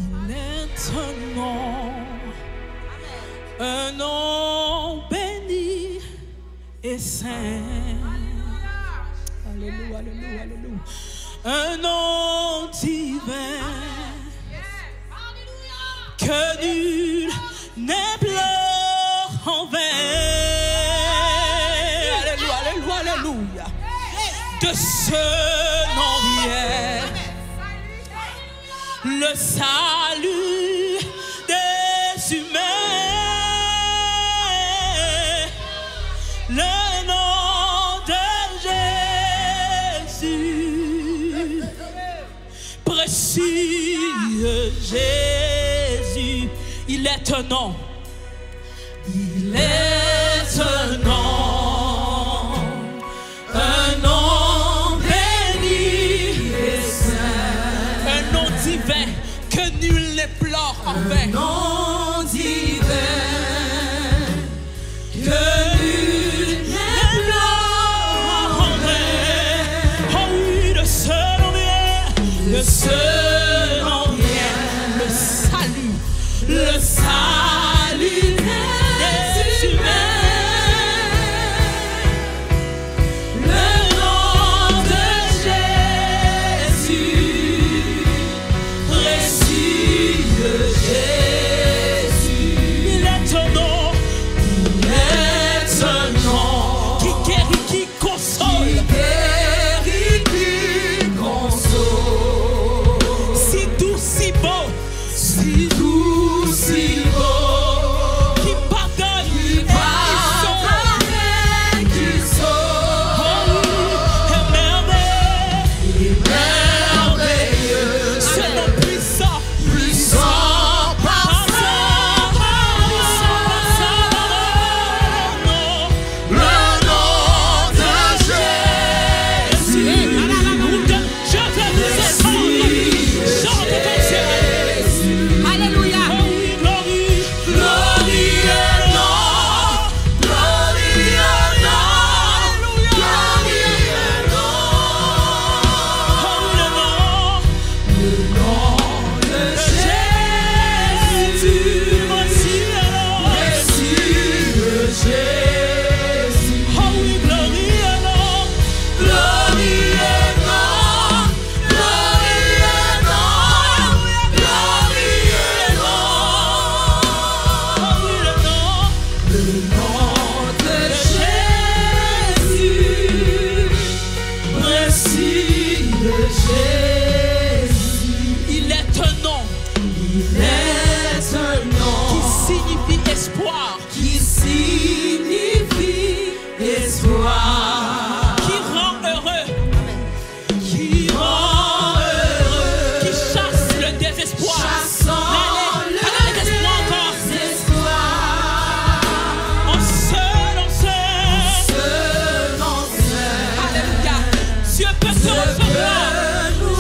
Il est un nom béni et saint. Alléluia, alléluia, alléluia. Un nom divin que nul n'est pleure en vain. Alléluia, alléluia, alléluia. De ce nom vient le salut des humains. Le nom de Jésus, précieux Jésus, il est un nom. Il est un nom béni et saint, un nom divin que nul ne pleure en vain. Un nom divin que nul ne pleure en vain. Oh oui, de ce nom vient, de ce nom vient le salut des humains.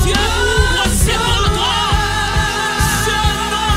Dieu ouvre ses bras droits. Ce nom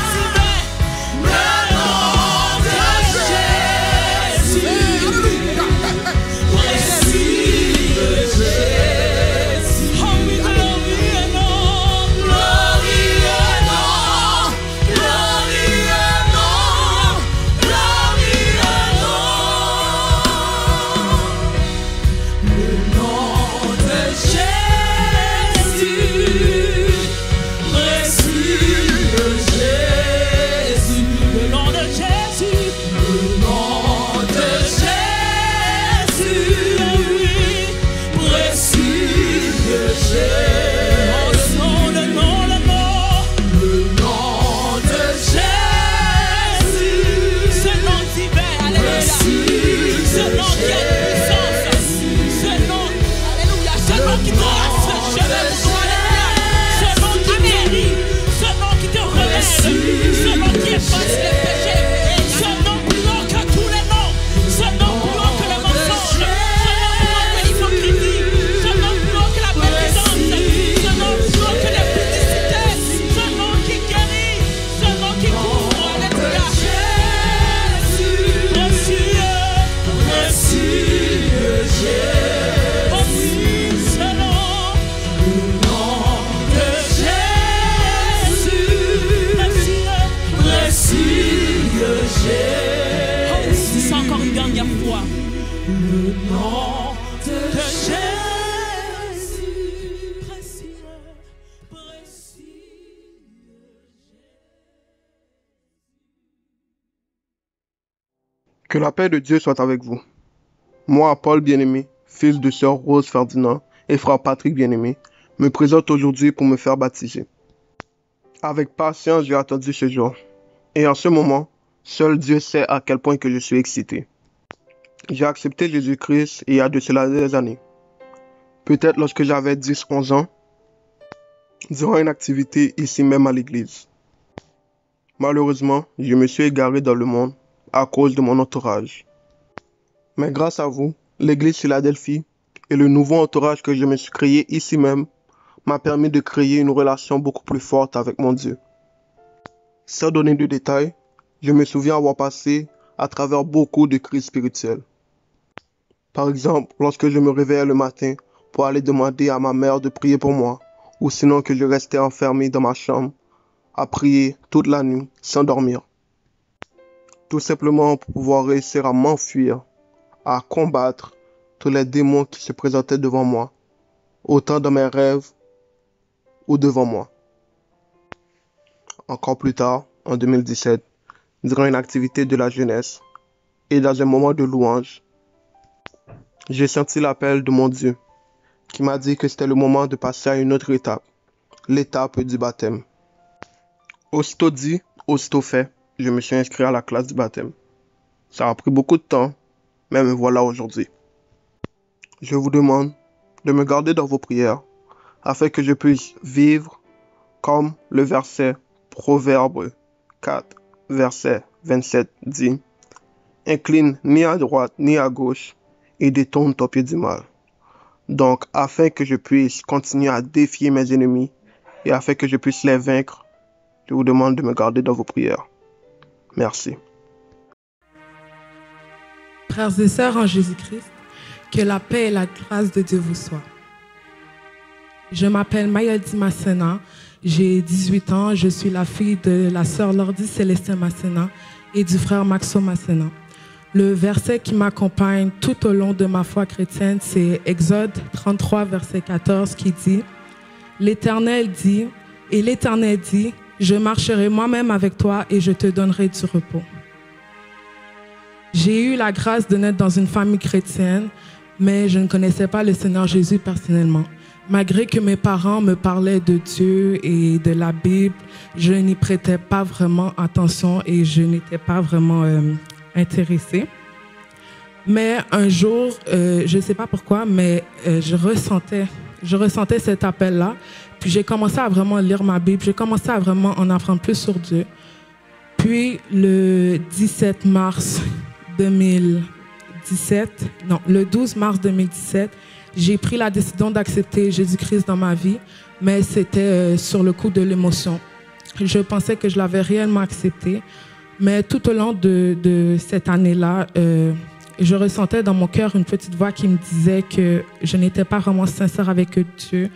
le nom de Jésus, précieux, précieux. Que la paix de Dieu soit avec vous. Moi, Paul bien-aimé, fils de sœur Rose Ferdinand et frère Patrick bien-aimé, me présente aujourd'hui pour me faire baptiser. Avec patience, j'ai attendu ce jour. Et en ce moment, seul Dieu sait à quel point que je suis excité. J'ai accepté Jésus-Christ il y a de cela des années. Peut-être lorsque j'avais 10-11 ans, durant une activité ici même à l'église. Malheureusement, je me suis égaré dans le monde à cause de mon entourage. Mais grâce à vous, l'église Philadelphie et le nouveau entourage que je me suis créé ici même m'a permis de créer une relation beaucoup plus forte avec mon Dieu. Sans donner de détails, je me souviens avoir passé à travers beaucoup de crises spirituelles. Par exemple, lorsque je me réveillais le matin pour aller demander à ma mère de prier pour moi, ou sinon que je restais enfermé dans ma chambre à prier toute la nuit sans dormir. Tout simplement pour pouvoir réussir à m'enfuir, à combattre tous les démons qui se présentaient devant moi, autant dans mes rêves ou devant moi. Encore plus tard, en 2017, durant une activité de la jeunesse et dans un moment de louange, j'ai senti l'appel de mon Dieu qui m'a dit que c'était le moment de passer à une autre étape, l'étape du baptême. Aussitôt dit, aussitôt fait, je me suis inscrit à la classe du baptême. Ça a pris beaucoup de temps, mais me voilà aujourd'hui. Je vous demande de me garder dans vos prières afin que je puisse vivre comme le verset Proverbe 4, verset 27 dit « Incline ni à droite ni à gauche et détourne ton pied du mal. » Donc, afin que je puisse continuer à défier mes ennemis et afin que je puisse les vaincre, je vous demande de me garder dans vos prières. Merci. Frères et sœurs en Jésus-Christ, que la paix et la grâce de Dieu vous soient. Je m'appelle Mayadi Massena, j'ai 18 ans, je suis la fille de la sœur Lordi Célestin Massena et du frère Maxo Massena. Le verset qui m'accompagne tout au long de ma foi chrétienne, c'est Exode 33, verset 14, qui dit « L'Éternel dit, et l'Éternel dit, je marcherai moi-même avec toi et je te donnerai du repos. » J'ai eu la grâce de naître dans une famille chrétienne, mais je ne connaissais pas le Seigneur Jésus personnellement. Malgré que mes parents me parlaient de Dieu et de la Bible, je n'y prêtais pas vraiment attention et je n'étais pas vraiment intéressée. Mais un jour, je ne sais pas pourquoi, mais je ressentais cet appel-là. Puis j'ai commencé à vraiment lire ma Bible, j'ai commencé à vraiment en apprendre plus sur Dieu. Puis le 12 mars 2017, j'ai pris la décision d'accepter Jésus-Christ dans ma vie, mais c'était sur le coup de l'émotion. Je pensais que je l'avais réellement accepté, mais tout au long de cette année-là, je ressentais dans mon cœur une petite voix qui me disait que je n'étais pas vraiment sincère avec Dieu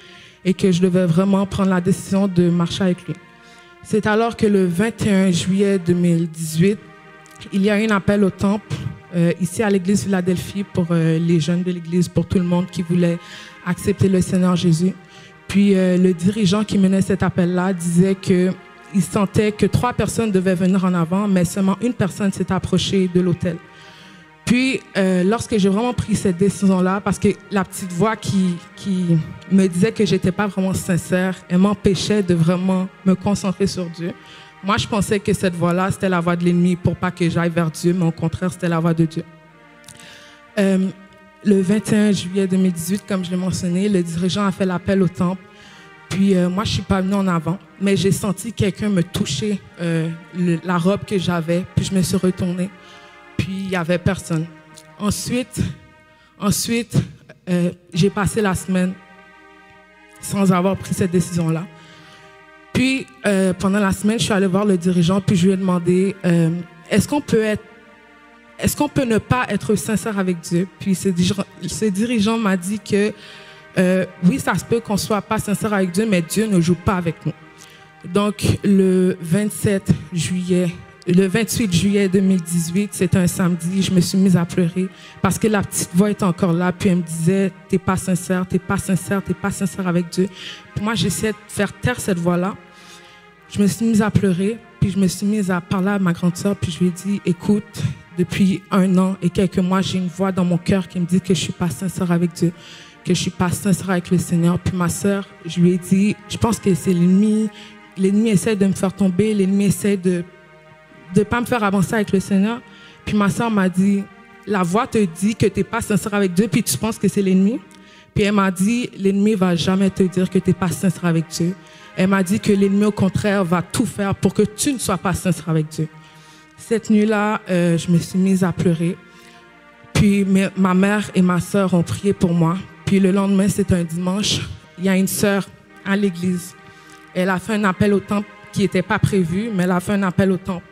et que je devais vraiment prendre la décision de marcher avec lui. C'est alors que le 21 juillet 2018, il y a eu un appel au temple ici à l'église Philadelphie pour les jeunes de l'église, pour tout le monde qui voulait accepter le Seigneur Jésus. Puis le dirigeant qui menait cet appel-là disait qu'il sentait que 3 personnes devaient venir en avant, mais seulement une personne s'est approchée de l'autel. Puis, lorsque j'ai vraiment pris cette décision-là, parce que la petite voix qui me disait que j'étais pas vraiment sincère, elle m'empêchait de vraiment me concentrer sur Dieu. Moi, je pensais que cette voix-là, c'était la voix de l'ennemi pour pas que j'aille vers Dieu, mais au contraire, c'était la voix de Dieu. Le 21 juillet 2018, comme je l'ai mentionné, le dirigeant a fait l'appel au temple. Puis, moi, je suis pas venue en avant, mais j'ai senti quelqu'un me toucher la robe que j'avais, puis je me suis retournée. Puis, il n'y avait personne. Ensuite, j'ai passé la semaine sans avoir pris cette décision-là. Puis, pendant la semaine, je suis allée voir le dirigeant, puis je lui ai demandé est-ce qu'on peut ne pas être sincère avec Dieu? Puis, ce dirigeant m'a dit que oui, ça se peut qu'on ne soit pas sincère avec Dieu, mais Dieu ne joue pas avec nous. Donc, le 27 juillet le 28 juillet 2018, c'était un samedi, je me suis mise à pleurer parce que la petite voix était encore là, puis elle me disait « T'es pas sincère, t'es pas sincère, t'es pas sincère avec Dieu ». Pour moi, j'essayais de faire taire cette voix-là. Je me suis mise à pleurer, puis je me suis mise à parler à ma grande sœur, puis je lui ai dit « Écoute, depuis 1 an et quelques mois, j'ai une voix dans mon cœur qui me dit que je suis pas sincère avec Dieu, que je suis pas sincère avec le Seigneur. » Puis ma sœur, je lui ai dit « Je pense que c'est l'ennemi. L'ennemi essaie de me faire tomber, l'ennemi essaie de pas me faire avancer avec le Seigneur. » Puis ma sœur m'a dit « La voix te dit que tu n'es pas sincère avec Dieu, puis tu penses que c'est l'ennemi. » Puis elle m'a dit « L'ennemi va jamais te dire que tu n'es pas sincère avec Dieu. » Elle m'a dit que l'ennemi, au contraire, va tout faire pour que tu ne sois pas sincère avec Dieu. Cette nuit-là, je me suis mise à pleurer. Puis ma mère et ma sœur ont prié pour moi. Puis le lendemain, c'était un dimanche. Il y a une sœur à l'église. Elle a fait un appel au temple qui n'était pas prévu, mais elle a fait un appel au temple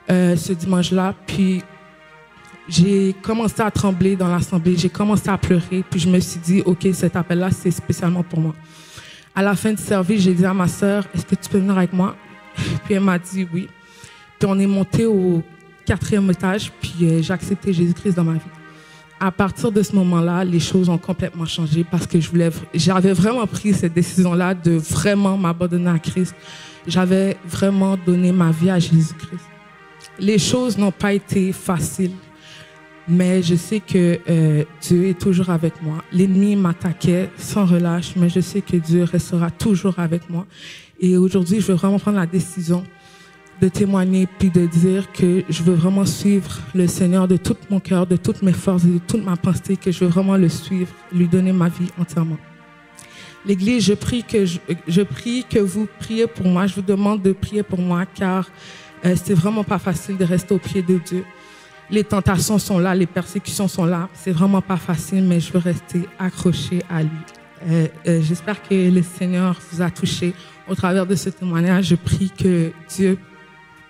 ce dimanche-là. Puis j'ai commencé à trembler dans l'assemblée, j'ai commencé à pleurer. Puis je me suis dit, OK, cet appel-là, c'est spécialement pour moi. À la fin du service, j'ai dit à ma sœur, est-ce que tu peux venir avec moi? Puis elle m'a dit oui. Puis on est monté au 4e étage, puis j'ai accepté Jésus-Christ dans ma vie. À partir de ce moment-là, les choses ont complètement changé parce que j'avais vraiment pris cette décision-là de vraiment m'abandonner à Christ. J'avais vraiment donné ma vie à Jésus-Christ. Les choses n'ont pas été faciles, mais je sais que Dieu est toujours avec moi. L'ennemi m'attaquait sans relâche, mais je sais que Dieu restera toujours avec moi. Et aujourd'hui, je veux vraiment prendre la décision de témoigner puis de dire que je veux vraiment suivre le Seigneur de tout mon cœur, de toutes mes forces et de toute ma pensée, que je veux vraiment le suivre, lui donner ma vie entièrement. L'Église, je prie que vous priez pour moi. Je vous demande de prier pour moi car c'est vraiment pas facile de rester au pied de Dieu. Les tentations sont là, les persécutions sont là. C'est vraiment pas facile, mais je veux rester accrochée à lui. J'espère que le Seigneur vous a touché au travers de ce témoignage. Je prie que Dieu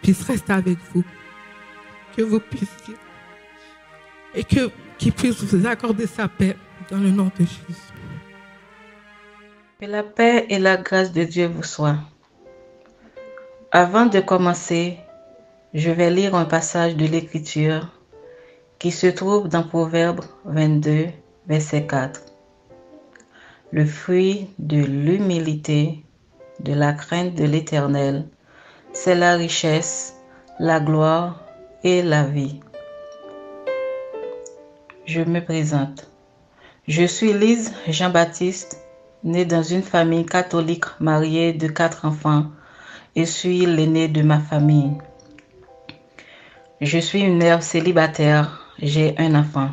puisse rester avec vous, que vous puissiez, et qu'il puisse vous accorder sa paix dans le nom de Jésus. Que la paix et la grâce de Dieu vous soient. Avant de commencer, je vais lire un passage de l'Écriture qui se trouve dans Proverbes 22, verset 4. Le fruit de l'humilité, de la crainte de l'Éternel, c'est la richesse, la gloire et la vie. Je me présente. Je suis Lise Jean-Baptiste, née dans une famille catholique mariée de 4 enfants et suis l'aînée de ma famille. Je suis une mère célibataire, j'ai un enfant.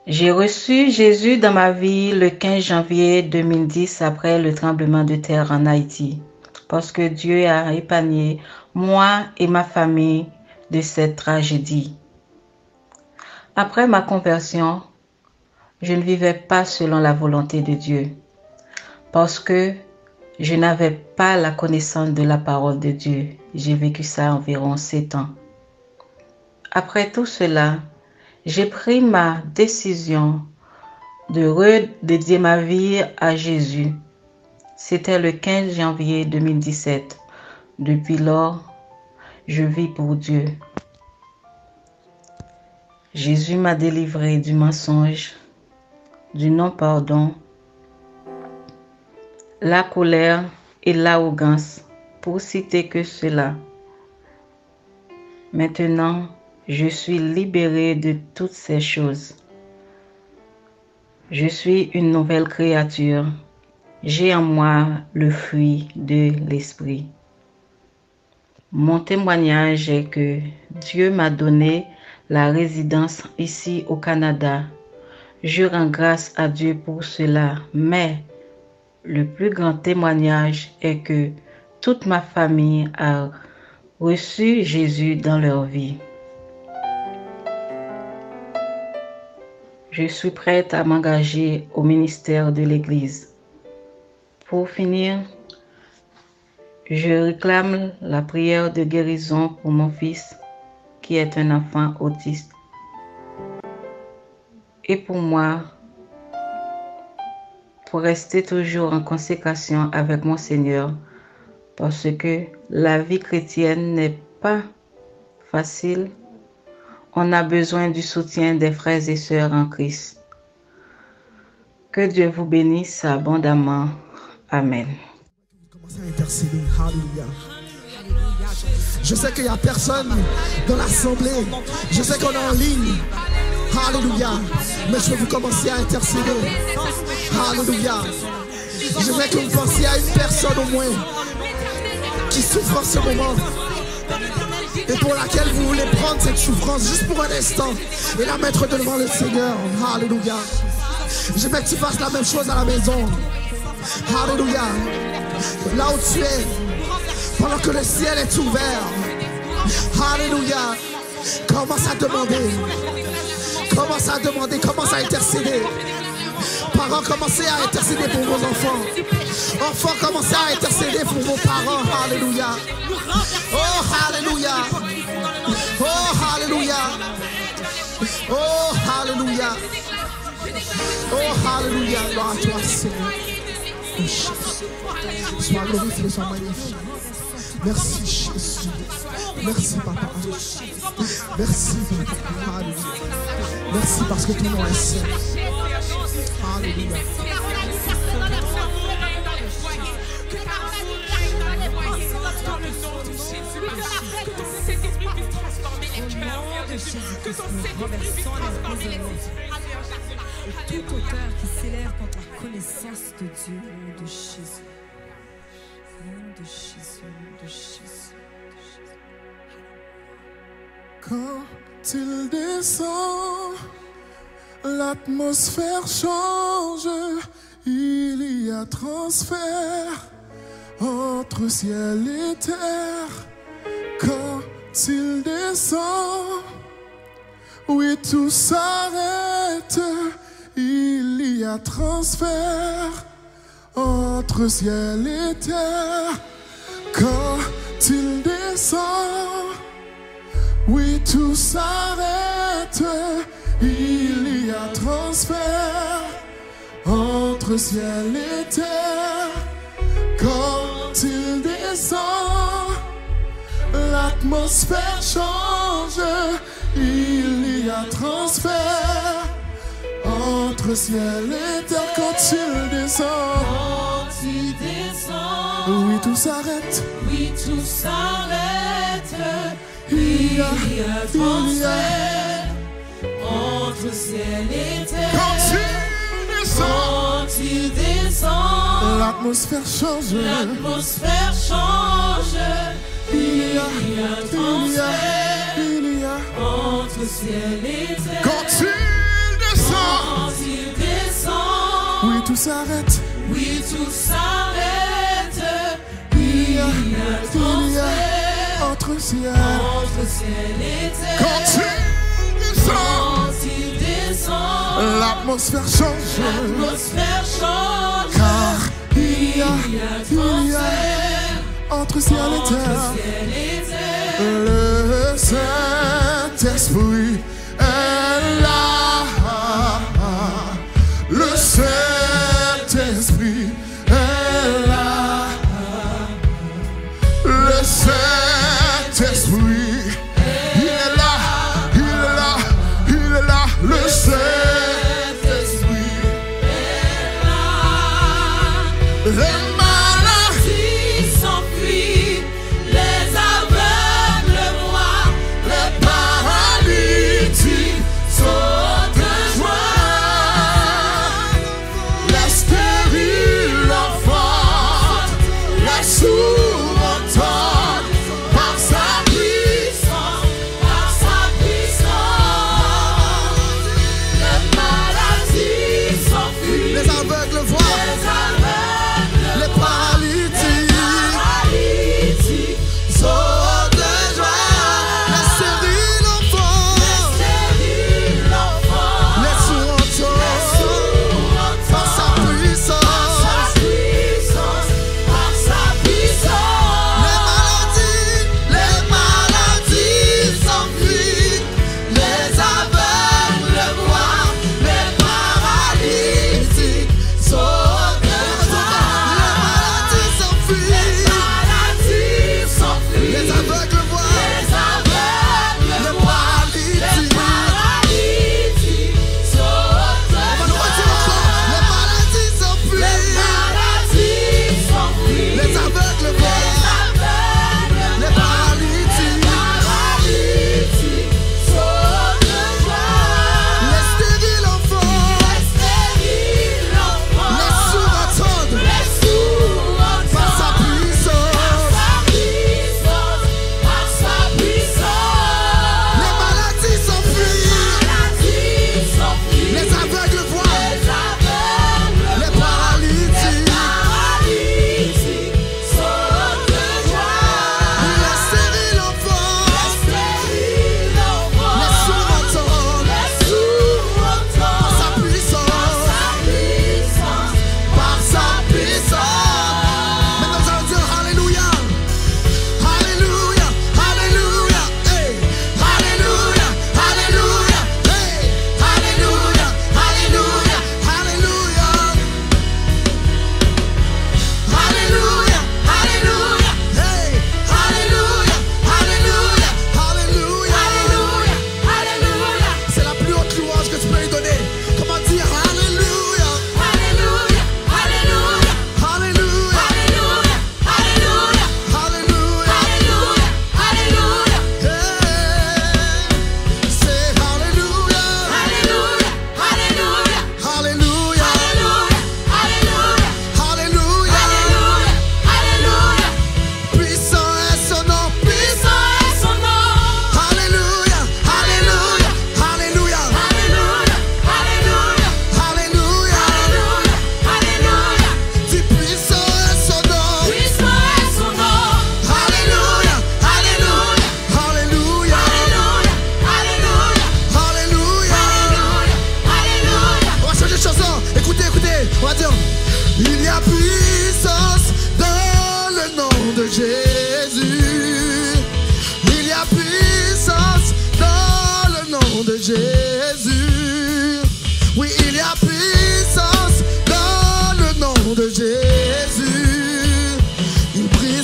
J'ai reçu Jésus dans ma vie le 15 janvier 2010 après le tremblement de terre en Haïti, parce que Dieu a épargné moi et ma famille de cette tragédie. Après ma conversion, je ne vivais pas selon la volonté de Dieu, parce que je n'avais pas la connaissance de la parole de Dieu. J'ai vécu ça environ 7 ans. Après tout cela, j'ai pris ma décision de redédier ma vie à Jésus. C'était le 15 janvier 2017. Depuis lors, je vis pour Dieu. Jésus m'a délivré du mensonge, du non-pardon, la colère et l'arrogance, pour citer que cela. Maintenant, je suis libérée de toutes ces choses. Je suis une nouvelle créature. J'ai en moi le fruit de l'Esprit. Mon témoignage est que Dieu m'a donné la résidence ici au Canada. Je rends grâce à Dieu pour cela, mais le plus grand témoignage est que toute ma famille a reçu Jésus dans leur vie. Je suis prête à m'engager au ministère de l'Église. Pour finir, je réclame la prière de guérison pour mon fils, qui est un enfant autiste. Et pour moi, pour rester toujours en consécration avec mon Seigneur, parce que la vie chrétienne n'est pas facile. On a besoin du soutien des frères et sœurs en Christ. Que Dieu vous bénisse abondamment. Amen. Commencez à intercéder. Alléluia. Je sais qu'il n'y a personne dans l'assemblée. Je sais qu'on est en ligne. Alléluia. Mais je vais vous commencer à intercéder. Alléluia. Je veux que vous pensiez à une personne au moins qui souffre en ce moment et pour laquelle vous voulez prendre cette souffrance juste pour un instant et la mettre devant le Seigneur. Alléluia. Je veux que tu fasses la même chose à la maison. Alléluia. Là où tu es, pendant que le ciel est ouvert. Alléluia. Commence à demander. Commence à demander. Commence à intercéder. Parents, commencez à intercéder pour vos enfants. Enfants, commencez à intercéder pour vos parents. Alléluia. Oh, alléluia. Oh, alléluia. Oh, alléluia. Oh, alléluia. Gloire à toi, Seigneur. Oh, Jésus. Sois glorifié, sois magnifié. Merci, Jésus. Merci, Papa. Merci, Papa. Alléluia. Merci parce que ton nom est saint. Alléluia. Et tout auteur qui s'élève contre la connaissance de Dieu, au nom de Jésus. Au nom de Jésus, au nom de Jésus. Quand il descend, l'atmosphère change, il y a transfert entre ciel et terre. Quand il descend, oui, tout s'arrête, il y a transfert entre ciel et terre. Quand il descend, oui, tout s'arrête, il y a transfert entre ciel et terre. Quand il descend, l'atmosphère change, il y a transfert entre ciel et terre. Quand il descend, oui, tout s'arrête, Oui, tout s'arrête. il y a transfert entre ciel et terre. Quand il descend, l'atmosphère change, l'atmosphère change. Il y a transfert entre ciel et terre. quand il descend, oui, tout s'arrête, Oui, tout s'arrête. Il y a transfert entre ciel. et terre. Quand il descend, l'atmosphère change, l'atmosphère change. car il y a transfert entre ciel et terre. Le Saint-Esprit est là. Le Saint-Esprit est là. Le Saint-Esprit, il est là, il est là, il est là. Le Saint-Esprit est là. Les maladies s'enfuient, les aveugles voient, paradis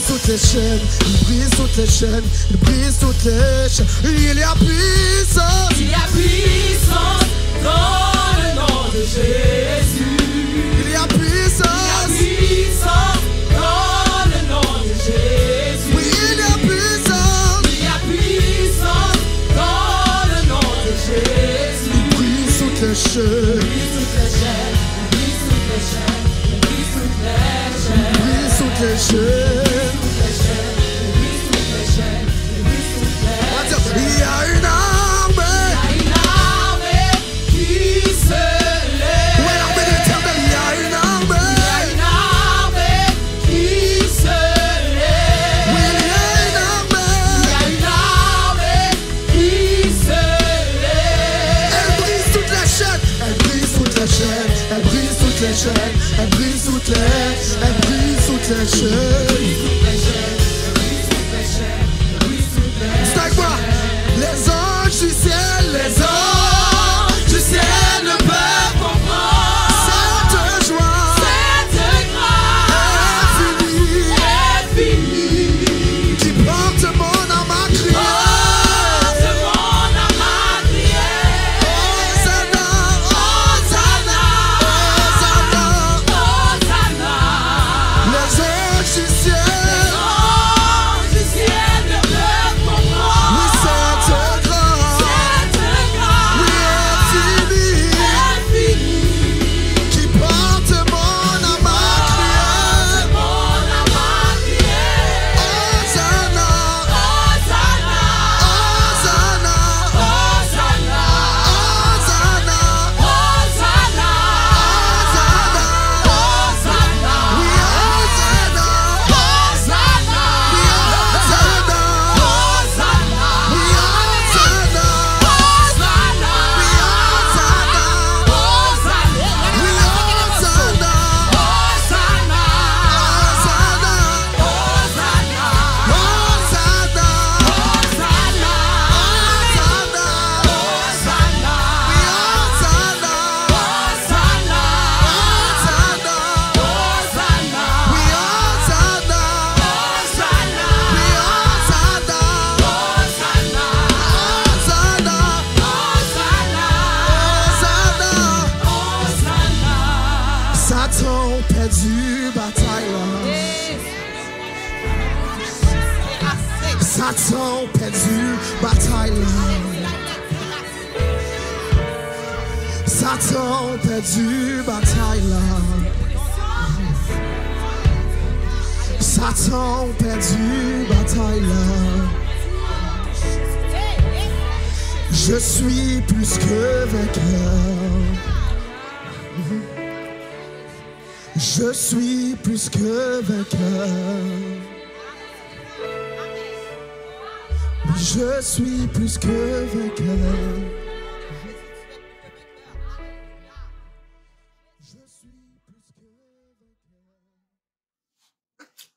brise toutes les chaînes, il brise toutes les chaînes, il brise toutes les chaînes. Il y a puissance, il y a puissance dans le nom de Jésus. Il y a puissance, dans le nom de Jésus. Oui, il y a puissance, dans le nom de Jésus. Il brise toutes les chaînes, il brise toutes les chaînes, il brise toutes les chaînes, il brise toutes les chaînes, il brise toutes les chaînes. Il y a une armée qui se lève. Ouais, l'armée de l'Éternel, il y a une armée qui se lève. Oui, il y a une armée qui se lève. Elle brise toutes les chaînes, elle brise toutes les chaînes, elle brise toutes les chaînes, elle brise toutes les chaînes, elle brise toutes les chaînes. C'est avec moi. Les anges du ciel, les anges du ciel ne peuvent comprendre cette joie, cette grâce infinie qui porte mon âme à crier. Hosanna, Hosanna, Hosanna. Les anges du ciel, ne peuvent comprendre oui, cette grâce, oui, infinie qui porte mon âme à crier. Hosanna, Hosanna, Hosanna, Hosanna, oui, Hosanna, Satan perdu bataille là. Satan perdu bataille là. Satan perdu bataille là. Satan perdu bataille là. Je suis plus que vainqueur. Je suis plus que vainqueur. Je suis plus que vainqueur.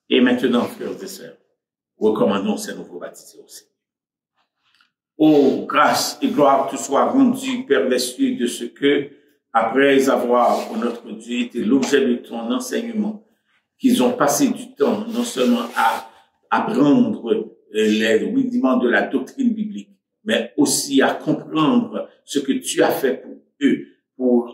Et maintenant, frères et sœurs, recommandons ces nouveaux baptisés aussi. Oh, grâce et gloire te soient rendues, Père des cieux, de ce que, après avoir, pour notre Dieu, été l'objet de ton enseignement, qu'ils ont passé du temps non seulement à apprendre les rudiments de la doctrine biblique, mais aussi à comprendre ce que tu as fait pour eux,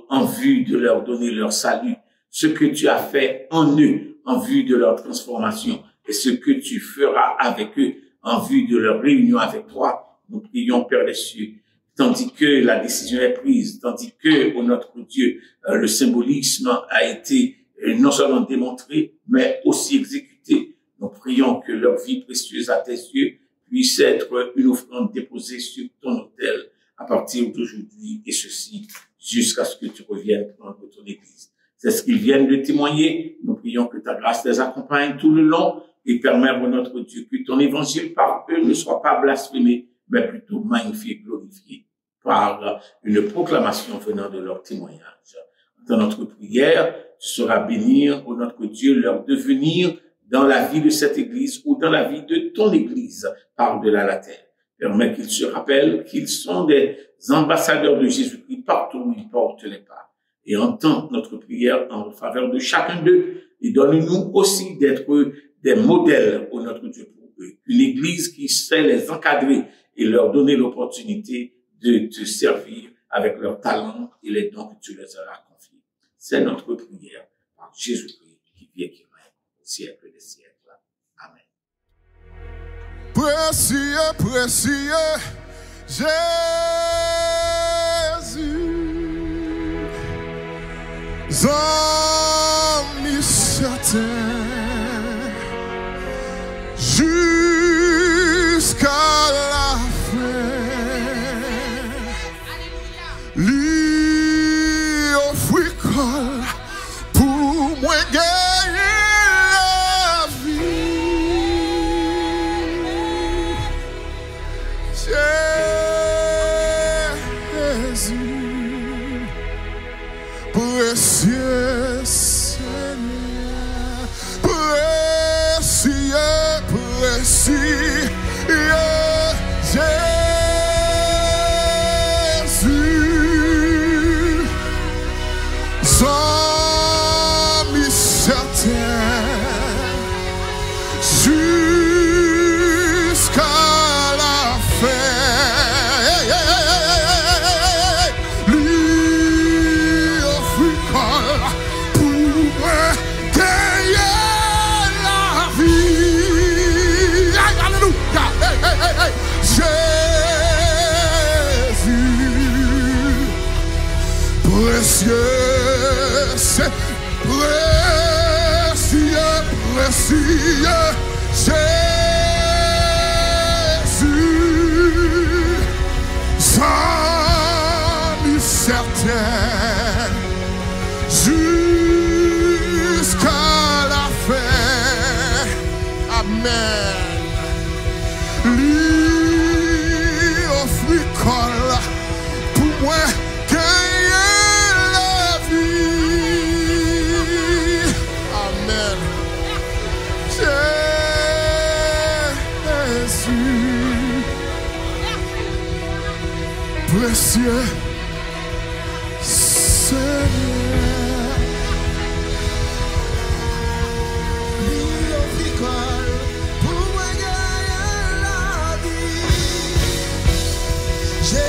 en vue de leur donner leur salut, ce que tu as fait en eux, en vue de leur transformation, et ce que tu feras avec eux, en vue de leur réunion avec toi. Nous prions, Père des cieux, tandis que la décision est prise, tandis que, ô notre Dieu, le symbolisme a été non seulement démontré, mais aussi exécuté. Nous prions que leur vie précieuse à tes yeux puisse être une offrande déposée sur ton autel à partir d'aujourd'hui, et ceci jusqu'à ce que tu reviennes prendre ton Église. C'est ce qu'ils viennent de témoigner. Nous prions que ta grâce les accompagne tout le long et permette, ô notre Dieu, que ton évangile par eux ne soit pas blasphémé, mais plutôt magnifié, glorifié par une proclamation venant de leur témoignage. Dans notre prière, tu sauras bénir, ô notre Dieu, leur devenir dans la vie de cette Église ou dans la vie de ton Église par-delà la terre. Permets qu'ils se rappellent qu'ils sont des ambassadeurs de Jésus-Christ partout où ils portent les pas. Et entends notre prière en faveur de chacun d'eux et donne-nous aussi d'être des modèles, ô notre Dieu, pour eux. Une église qui sait les encadrer et leur donner l'opportunité de te servir avec leurs talents et les dons que tu leur auras confiés. C'est notre prière par Jésus-Christ qui vit et qui règne au siècle des siècles. Amen. Précieux, précieux Jésus, amis certains, jusqu'à la fin, lui offrit col pour moi gagner la vie. Jésus, précieux Seigneur, précieux, précieux Jésus, amis certains, jusqu'à la fin. Lui offrit col pour gagner la vie. Alléluia. Jésus, précieux, c'est précieux, précieux Jésus, amis certains, jusqu'à la fin. Amen. Lui offrit col pour moi gagner la vie. Amen. Jésus, précieux Seigneur, lui offrit col pour moi gagner la vie. Jésus,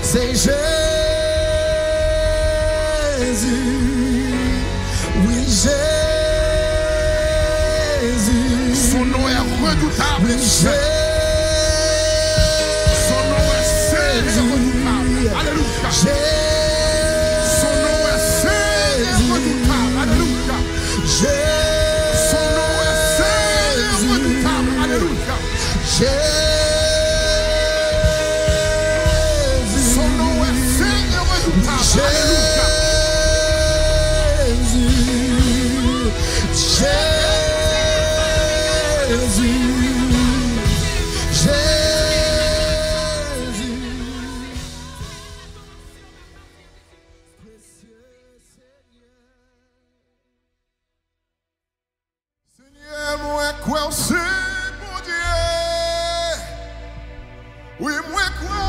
c'est Jésus, oui Jésus, son nom est redoutable. Oui, son nom est saint et redoutable. Alléluia. Son nom est saint et redoutable. Alléluia. Son nom est saint et redoutable. Alléluia. Son nom est saint et redoutable. Alléluia. Seigneur, moi quoi c'est mon Dieu? Oui, moi quoi?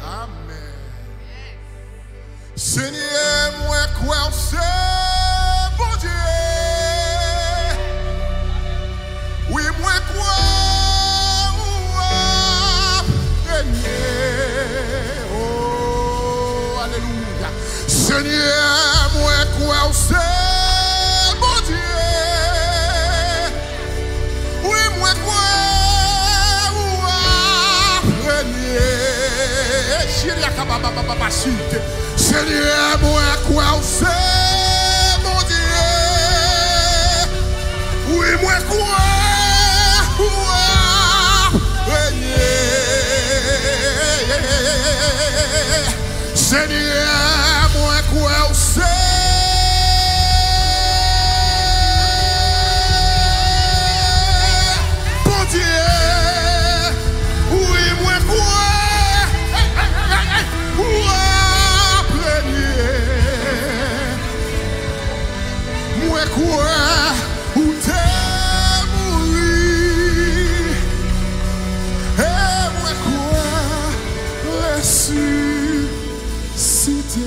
Amen. Seigneur, moi quoi c'est mon Dieu? Oui, moi quoi? Oh, alléluia. Seigneur, moi quoi c'est mon Dieu? Oui, moi quoi? Seigneur, moi quoi c'est mon Dieu? Oui, moi quoi? Seigneur, moi quoi c'est? Bon Dieu, oui, moi quoi? Moi quoi? Où t'es mouru? Et moi quoi? Ressuscité.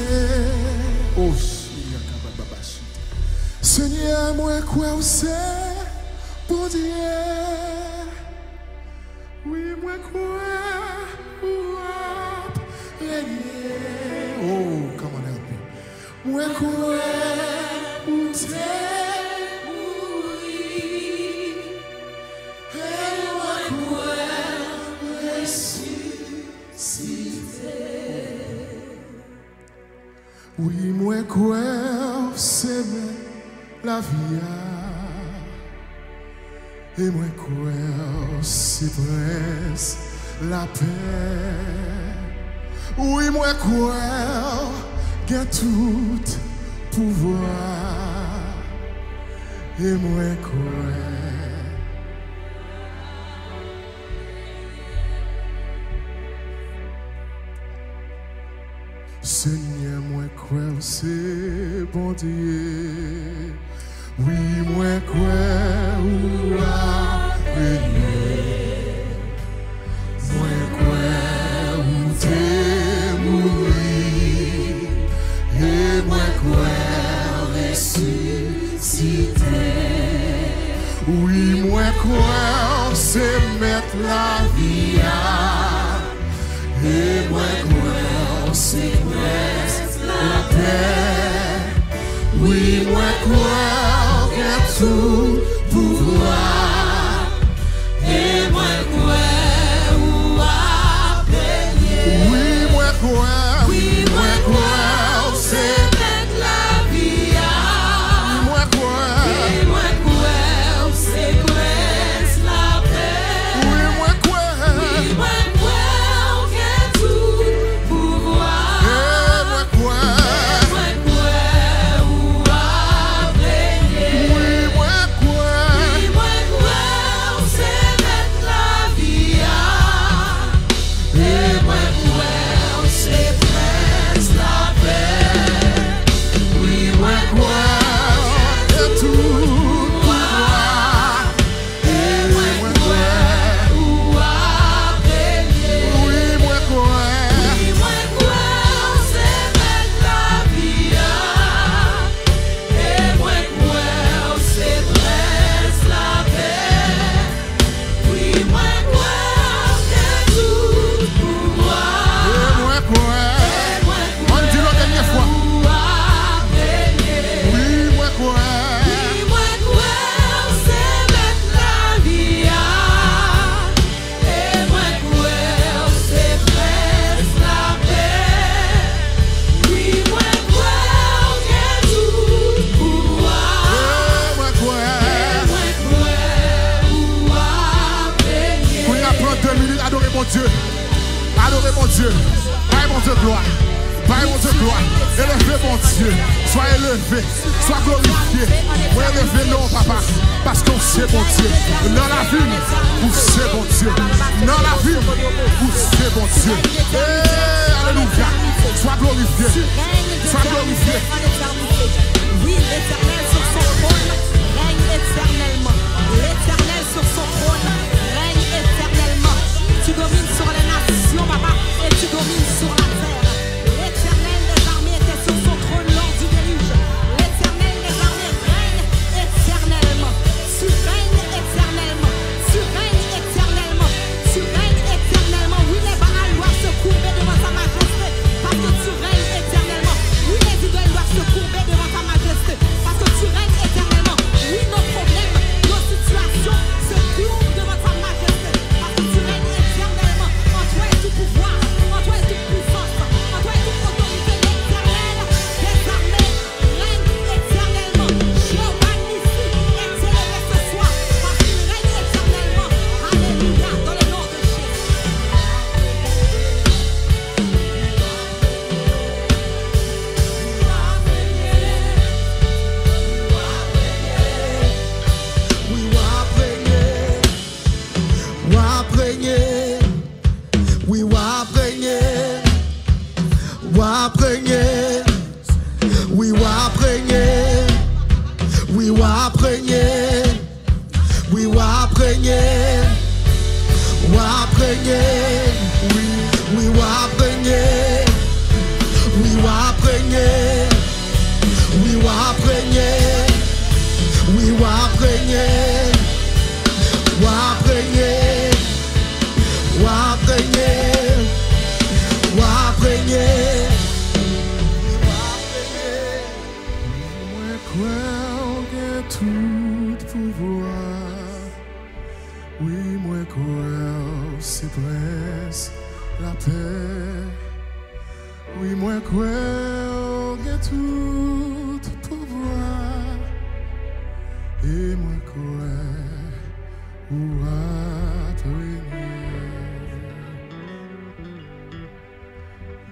quoi c'est pour Dieu. Oui, moi quoi oh, come on, help me. Moi quoi t'es oui, moi quoi c'est la vie et moi quoi c'est presque la paix. Oui, moi quoi gagne tout pouvoir et moi quoi Seigneur, moi quoi c'est bon Dieu. Oui, moi quoi ou a régné. Moi quoi ou t'es mouru. Et moi quoi ressuscité. Oui, moi quoi c'est mettre la vie à. Et moi quoi c'est presque la paix. Oui, moi quoi qu'à tout pouvoir. Et moi quoi ou à payer. Oui, moi quoi c'est mettre la vie à. Moi quoi c'est presque la paix. Oui, moi quoi qu'à tout pouvoir. Et moi quoi ou à payer. Oui, moi quoi c'est mettre la vie à. Et moi quoi c'est presque la paix. Oui, moi quoi et tout pouvoir. Et moi quoi ou à payer. Oui, moi quoi c'est mettre la vie à. Et moi quoi c'est presque la paix. Oui, moi quoi et tout pouvoir. Et moi quoi on dit la dernière fois. Oui, moi quoi c'est mettre la vie à. Et moi quoi c'est presque la paix. Oui, moi quoi et tout pouvoir. Et moi quoi ou à payer. Pour y apprendre 2 minutes, adorez mon Dieu. Adorez mon Dieu. Paye mon Dieu gloire. Paye mon Dieu gloire. Élevez mon Dieu. Sois élevé. Sois glorifié. Moi élevé non papa. Parce qu'on sait bon Dieu. Dans la vie, vous c'est bon Dieu. Dans la vie, vous c'est bon Dieu. Alléluia. Sois glorifié. Sois glorifié. Oui, l'Éternel sur son trône règne éternellement. L'Éternel sur son trône règne éternellement. Tu domines sur les nations, papa, et tu domines sur la terre. L'Éternel des armées était sur son trône lors du déluge. L'Éternel des armées règne éternellement. Tu règnes éternellement. Tu règnes éternellement. Tu règnes éternellement. Oui, les Baals doivent se courber devant sa majesté parce que tu règnes éternellement. Oui, les régner, régner, régner. Moi crois que tout pouvoir, oui moi crois c'est prince la paix, oui moi crois que tout pouvoir, et moi crois où à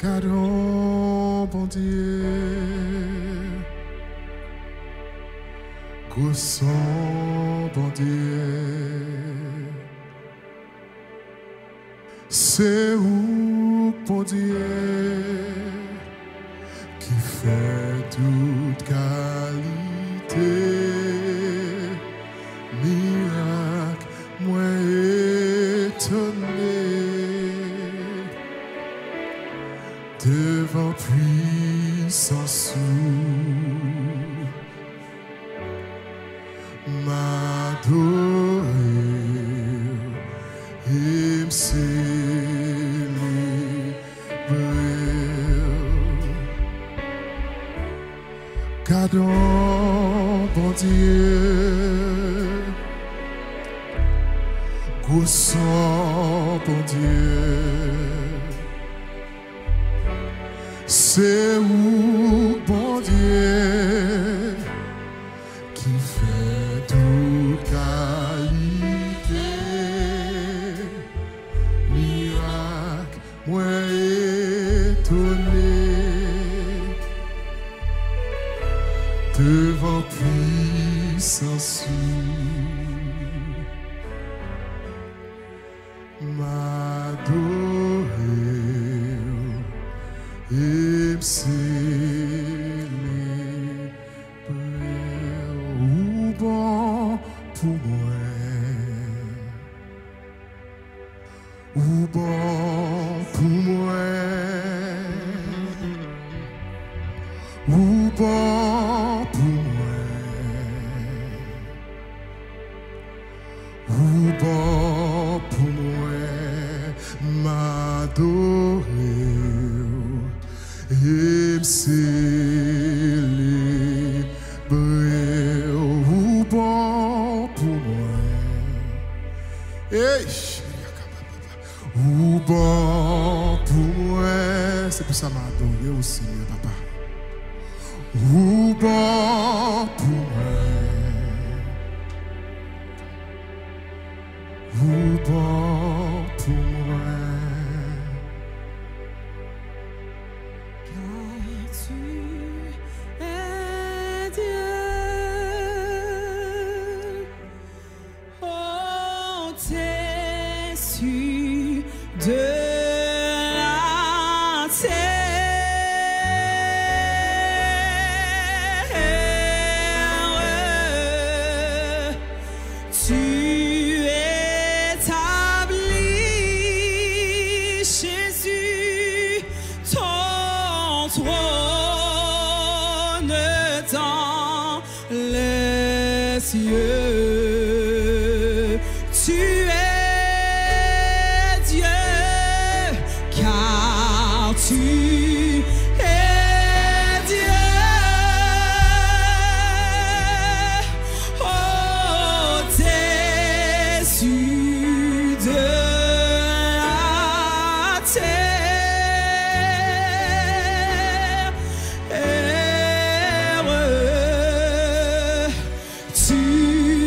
gardons bon Dieu, gros bon Dieu, c'est où bon Dieu qui fait toute qualité, miracle, moi étonné. Devant puissance m'adorer et me célébrer. Gardons bon Dieu, goussons bon Dieu. C'est où, bon Dieu, qui fait toute qualité, miracle, moi étonné, devant puissance m'adorer et me célébrer. Ou bon pour moi, ou bon pour moi, ou bon pour moi, ou bon pour moi, m'adorer et me célébrer. Ou bon pour moi, hey. Ou bon pour moi, c'est pour ça que m'adorer aussi, papa. Ou bon pour moi, ou bon pour moi. Tu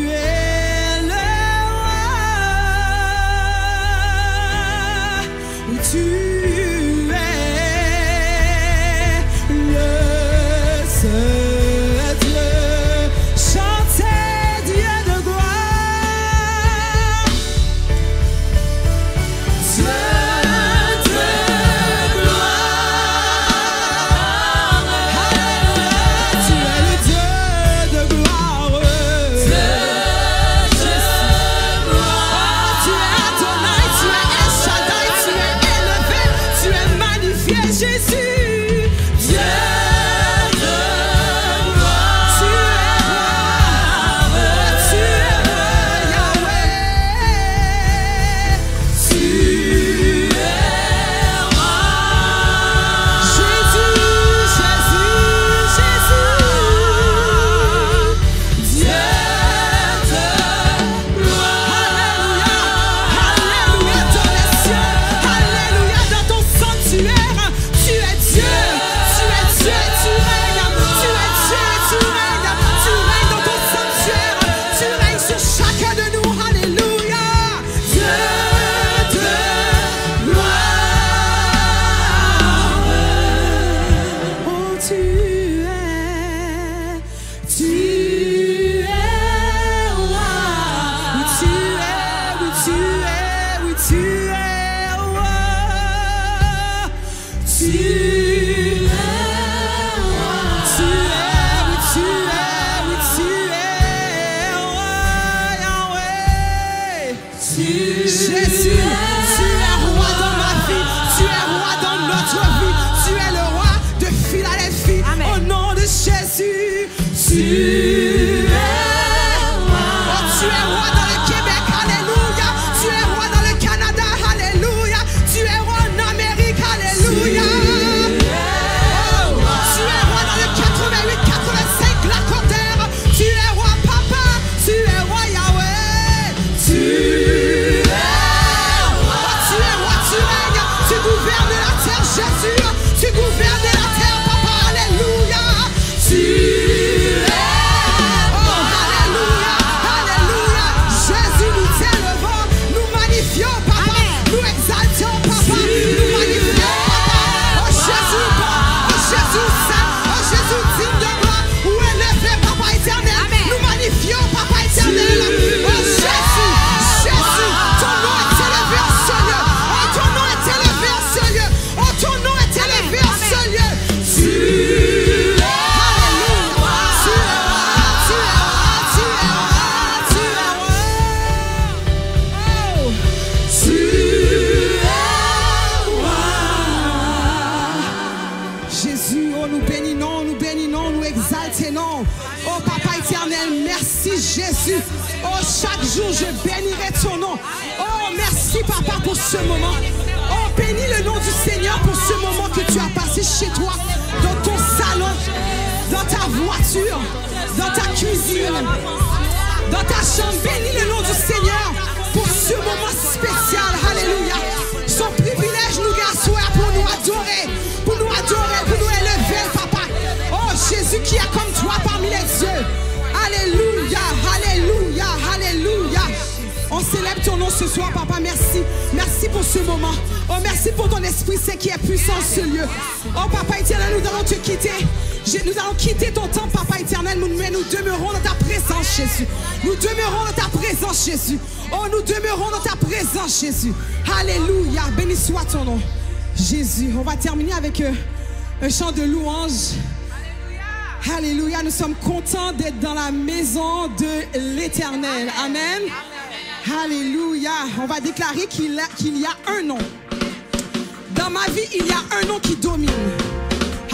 Tu es roi. Oh, tu es roi dans le Québec, alléluia. Tu es roi dans le Canada, alléluia. Tu es roi en Amérique, alléluia. Tu es roi dans le 88, 85, la Côte-Terre. Tu es roi, papa. Tu es roi, Yahweh. Tu es roi. Oh, tu es roi, tu règnes. Tu gouvernes la terre, Jésus. Tu gouvernes la terre, papa, alléluia. Tu es oh, alléluia, alléluia. Jésus, nous t'élevons, nous magnifions, papa. Nous exaltons, papa. Nous magnifions, papa. Oh, Jésus, bon. Oh, Jésus, saint. Oh, Jésus, digne de gloire. Où élevé, papa éternel. Nous magnifions, papa éternel. Oh, Jésus, Jésus. Ton nom est élevé en ce lieu. Oh, ton nom est élevé en ce lieu. Oh, ton nom est élevé en ce lieu. Tu es alléluia. Tu es roi, tu es roi, tu es roi, tu es roi. Oh, tu es roi. Jésus, oh, nous bénissons, nous exaltons. Oh, papa éternel, merci Jésus. Oh, chaque jour, je bénirai ton nom. Oh, merci papa pour ce moment. Oh, bénis le nom du Seigneur pour ce moment que tu as passé chez toi, dans ton salon, dans ta voiture, dans ta cuisine, dans ta chambre. Bénis le nom du Seigneur pour ce moment spécial. Alléluia. Son privilège nous garçois pour nous adorer, pour nous élever, papa. Oh, Jésus qui est comme toi parmi les dieux. Alléluia, alléluia, alléluia. On célèbre ton nom ce soir, papa. Merci. Merci pour ce moment. Oh, merci pour ton esprit saint qui est puissant en ce lieu. Oh, papa éternel, nous allons te quitter. Nous allons quitter ton temple, papa éternel, mais nous demeurons dans ta présence, Jésus. Nous demeurons dans ta présence, Jésus. Oh, nous demeurons dans ta présence, Jésus. Alléluia. Béni soit ton nom, Jésus. On va terminer avec un chant de louange. Alléluia. Nous sommes contents d'être dans la maison de l'Éternel. Amen. Alléluia. On va déclarer qu'il y a un nom. Dans ma vie, il y a un nom qui domine.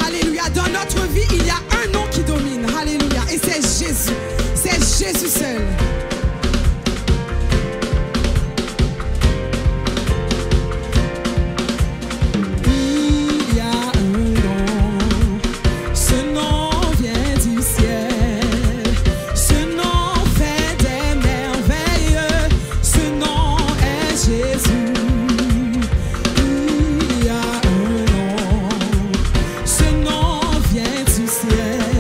Alléluia. Dans notre vie, il y a un nom qui domine. Alléluia. Et c'est Jésus. C'est Jésus seul. Il y a un nom. Ce nom vient du ciel. Ce nom fait des merveilles. Ce nom est Jésus. Il y a un nom. Ce nom vient du ciel.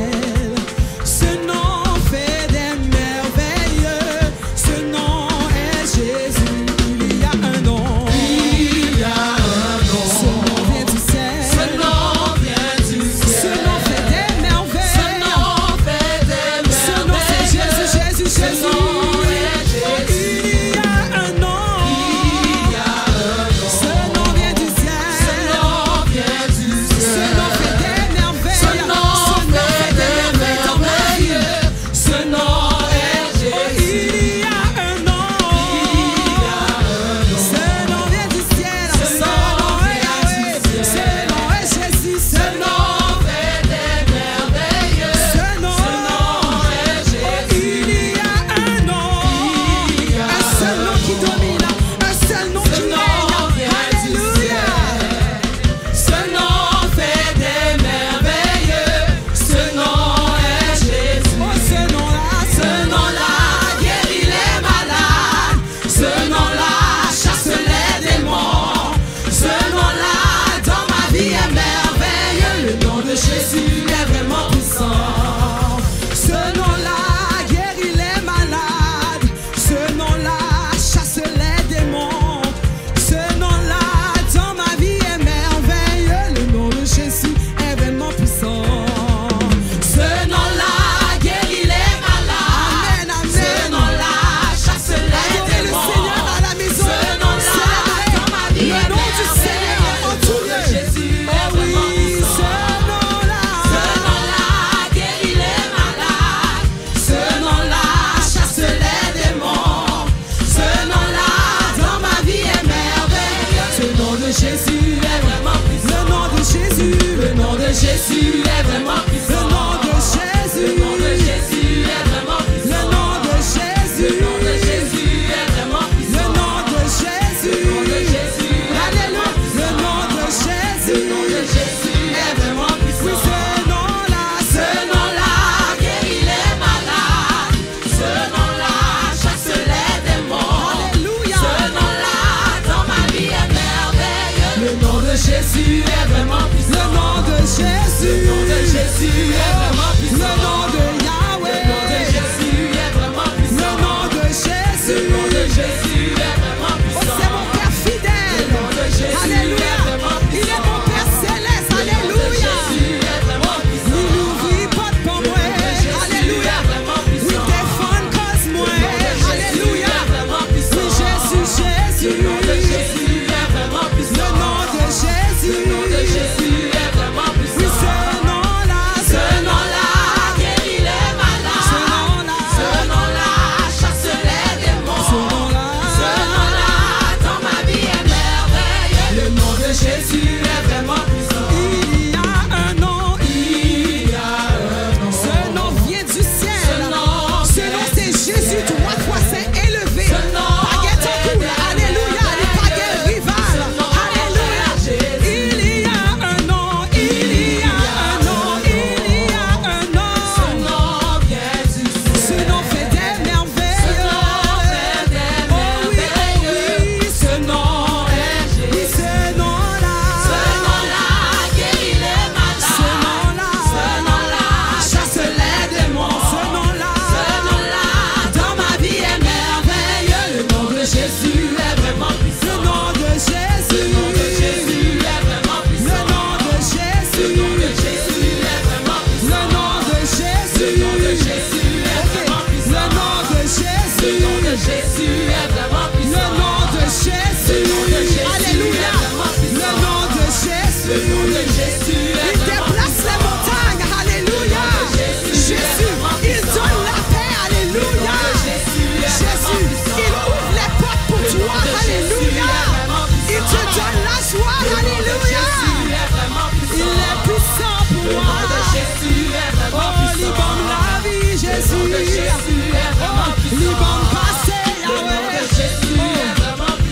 Jésus est vraiment puissant. Liban passé, Yahweh.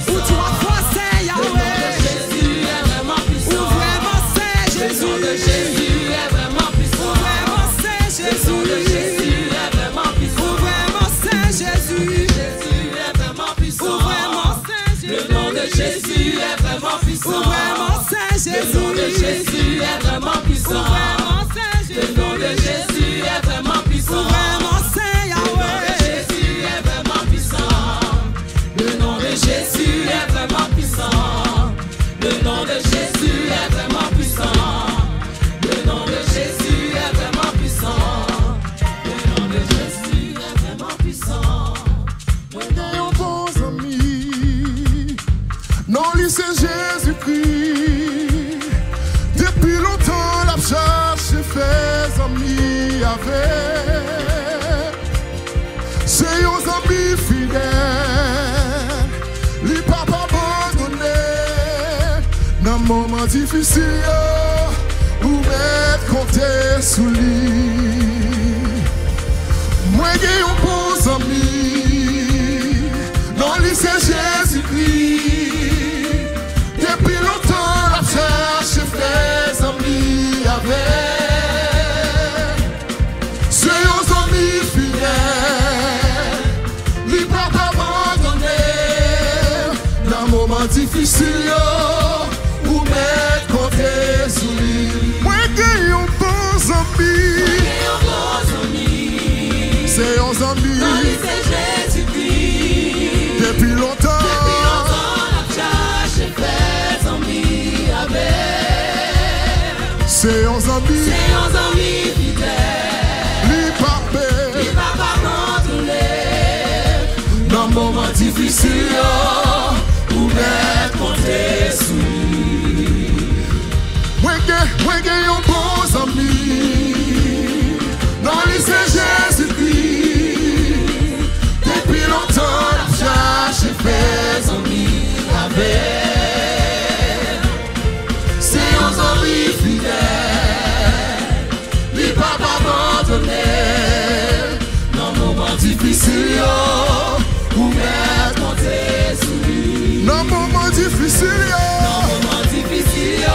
Où tu as forcé, Yahweh. Jésus est vraiment puissant. Où vraiment c'est Jésus. Le nom de Jésus est vraiment puissant. Où vraiment c'est Jésus. Le nom de Jésus est vraiment puissant. Où vraiment c'est Jésus. Jésus est vraiment puissant. Où vraiment c'est Jésus. Le nom de Jésus est vraiment puissant. Où vraiment c'est Jésus. Le nom de Jésus est vraiment puissant. Où vraiment c'est Jésus. Le nom de Jésus est vraiment puissant. Où vraiment c'est Yahweh. Jésus est vraiment puissant. Le nom de Jésus est vraiment puissant. Le nom de Jésus est vraiment puissant. Le nom de Jésus est vraiment puissant. Le nom de Jésus est vraiment puissant. Moi gagnons bons amis. Non, lui c'est Jésus-Christ. Depuis longtemps la cherche fait amis avec. C'est aux amis fidèles. Lui papa abandonné. Dans moment difficile, ou mettre compter sous lui. Moi gagnons bons amis. Non, lui c'est Jésus-Christ. Depuis longtemps la cherche fait amis avec. C'est aux amis fidèles. Lui papa abandonné. Dans moment difficile, ou mettre compter sous lui. Moi gagnons bons amis. C'est aux amis. Non, lui c'est Jésus-Christ. Depuis longtemps. Depuis longtemps la cherche fait amis avec. C'est aux amis. C'est aux amis fidèles. Lui papa. Lui papa abandonné. Dans moment difficile, ou mettre compter sous lui. moi gagnons bons amis. Non, lui c'est Jésus-Christ. Depuis longtemps la cherche fait amis avec. C'est aux amis fidèles. Lui papa abandonné. Dans moment difficile, ou mettre compter sous lui. Dans moment difficile, Dans moment difficile,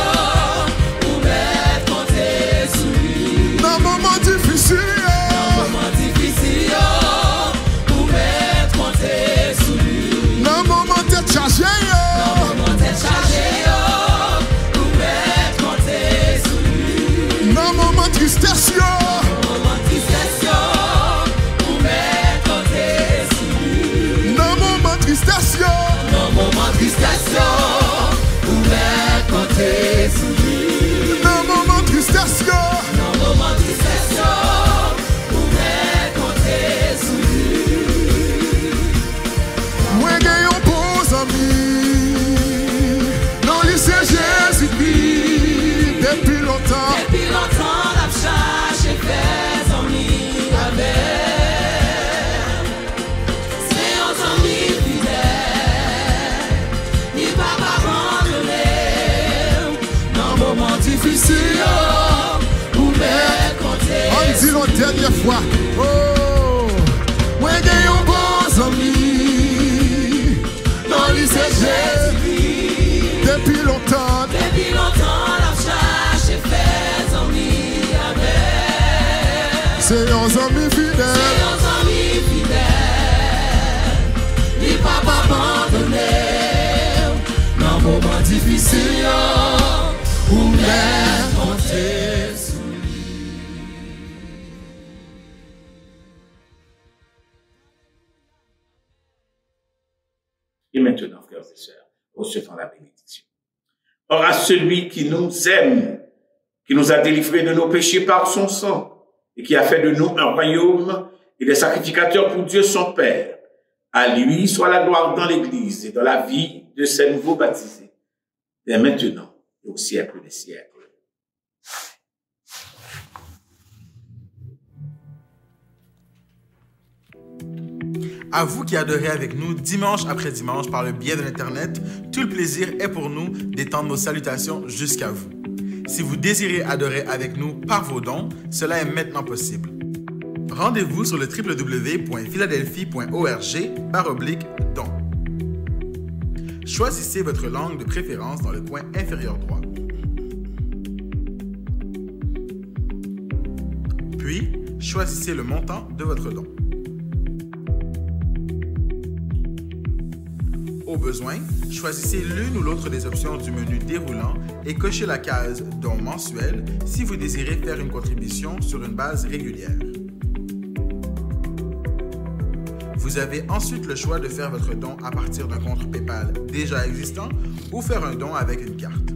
ou mettre compter sous lui. dans moment difficile, Dans moment difficile, ou mettre compter sous lui. dans moment tête chargée, Dans moment d'être chargé, ou mettre compter sous lui. dans moment tristesse, Dans moment tristesse, ou mettre compter sous lui. dans moment tristesse, Dans moment tristesse, ou mettre compter sous lui. dans moment tristesse, Dans moment tristesse, ou mettre compter sous lui. moi gagnons bons amis. Non, lui c'est Jésus-Christ. Depuis longtemps, Depuis longtemps, la cherche est fait amis avec. C'est aux amis fidèles. Ni papa abandonné. Dans moment difficile, ou mettre compter. on dit la dernière fois. Oh, moi gagnons bons amis. Non, lui c'est Jésus-Christ. Depuis longtemps, Depuis longtemps, la cherche est fait amis avec. c'est aux amis fidèles. C'est aux amis fidèles. Ni papa abandonné. Dans moment difficile, ou mettre compter sous lui. Et maintenant, frères et sœurs, recevons la bénédiction. Or à celui qui nous aime, qui nous a délivrés de nos péchés par son sang, et qui a fait de nous un royaume et des sacrificateurs pour Dieu son Père, à lui soit la gloire dans l'Église et dans la vie de ces nouveaux baptisés, dès maintenant et au siècle des siècles. À vous qui adorez avec nous dimanche après dimanche par le biais de l'Internet, tout le plaisir est pour nous d'étendre nos salutations jusqu'à vous. Si vous désirez adorer avec nous par vos dons, cela est maintenant possible. Rendez-vous sur le www.philadelphie.org/don. Choisissez votre langue de préférence dans le coin inférieur droit. Puis, choisissez le montant de votre don. Au besoin, choisissez l'une ou l'autre des options du menu déroulant et cochez la case « Don mensuel » si vous désirez faire une contribution sur une base régulière. Vous avez ensuite le choix de faire votre don à partir d'un compte PayPal déjà existant ou faire un don avec une carte.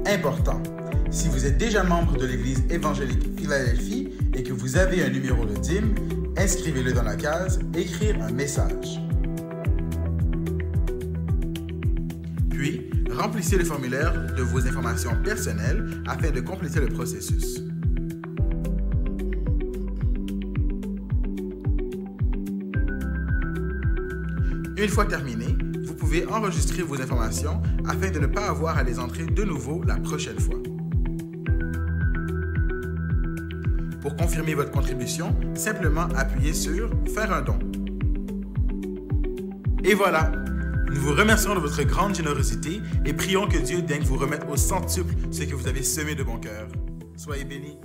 Important, si vous êtes déjà membre de l'Église évangélique Philadelphie et que vous avez un numéro de dîme, inscrivez-le dans la case « Écrire un message ». Puis, remplissez le formulaire de vos informations personnelles afin de compléter le processus. Une fois terminé, vous pouvez enregistrer vos informations afin de ne pas avoir à les entrer de nouveau la prochaine fois. Pour confirmer votre contribution, simplement appuyez sur « Faire un don ». Et voilà! Nous vous remercions de votre grande générosité et prions que Dieu daigne vous remettre au centuple ce que vous avez semé de bon cœur. Soyez bénis!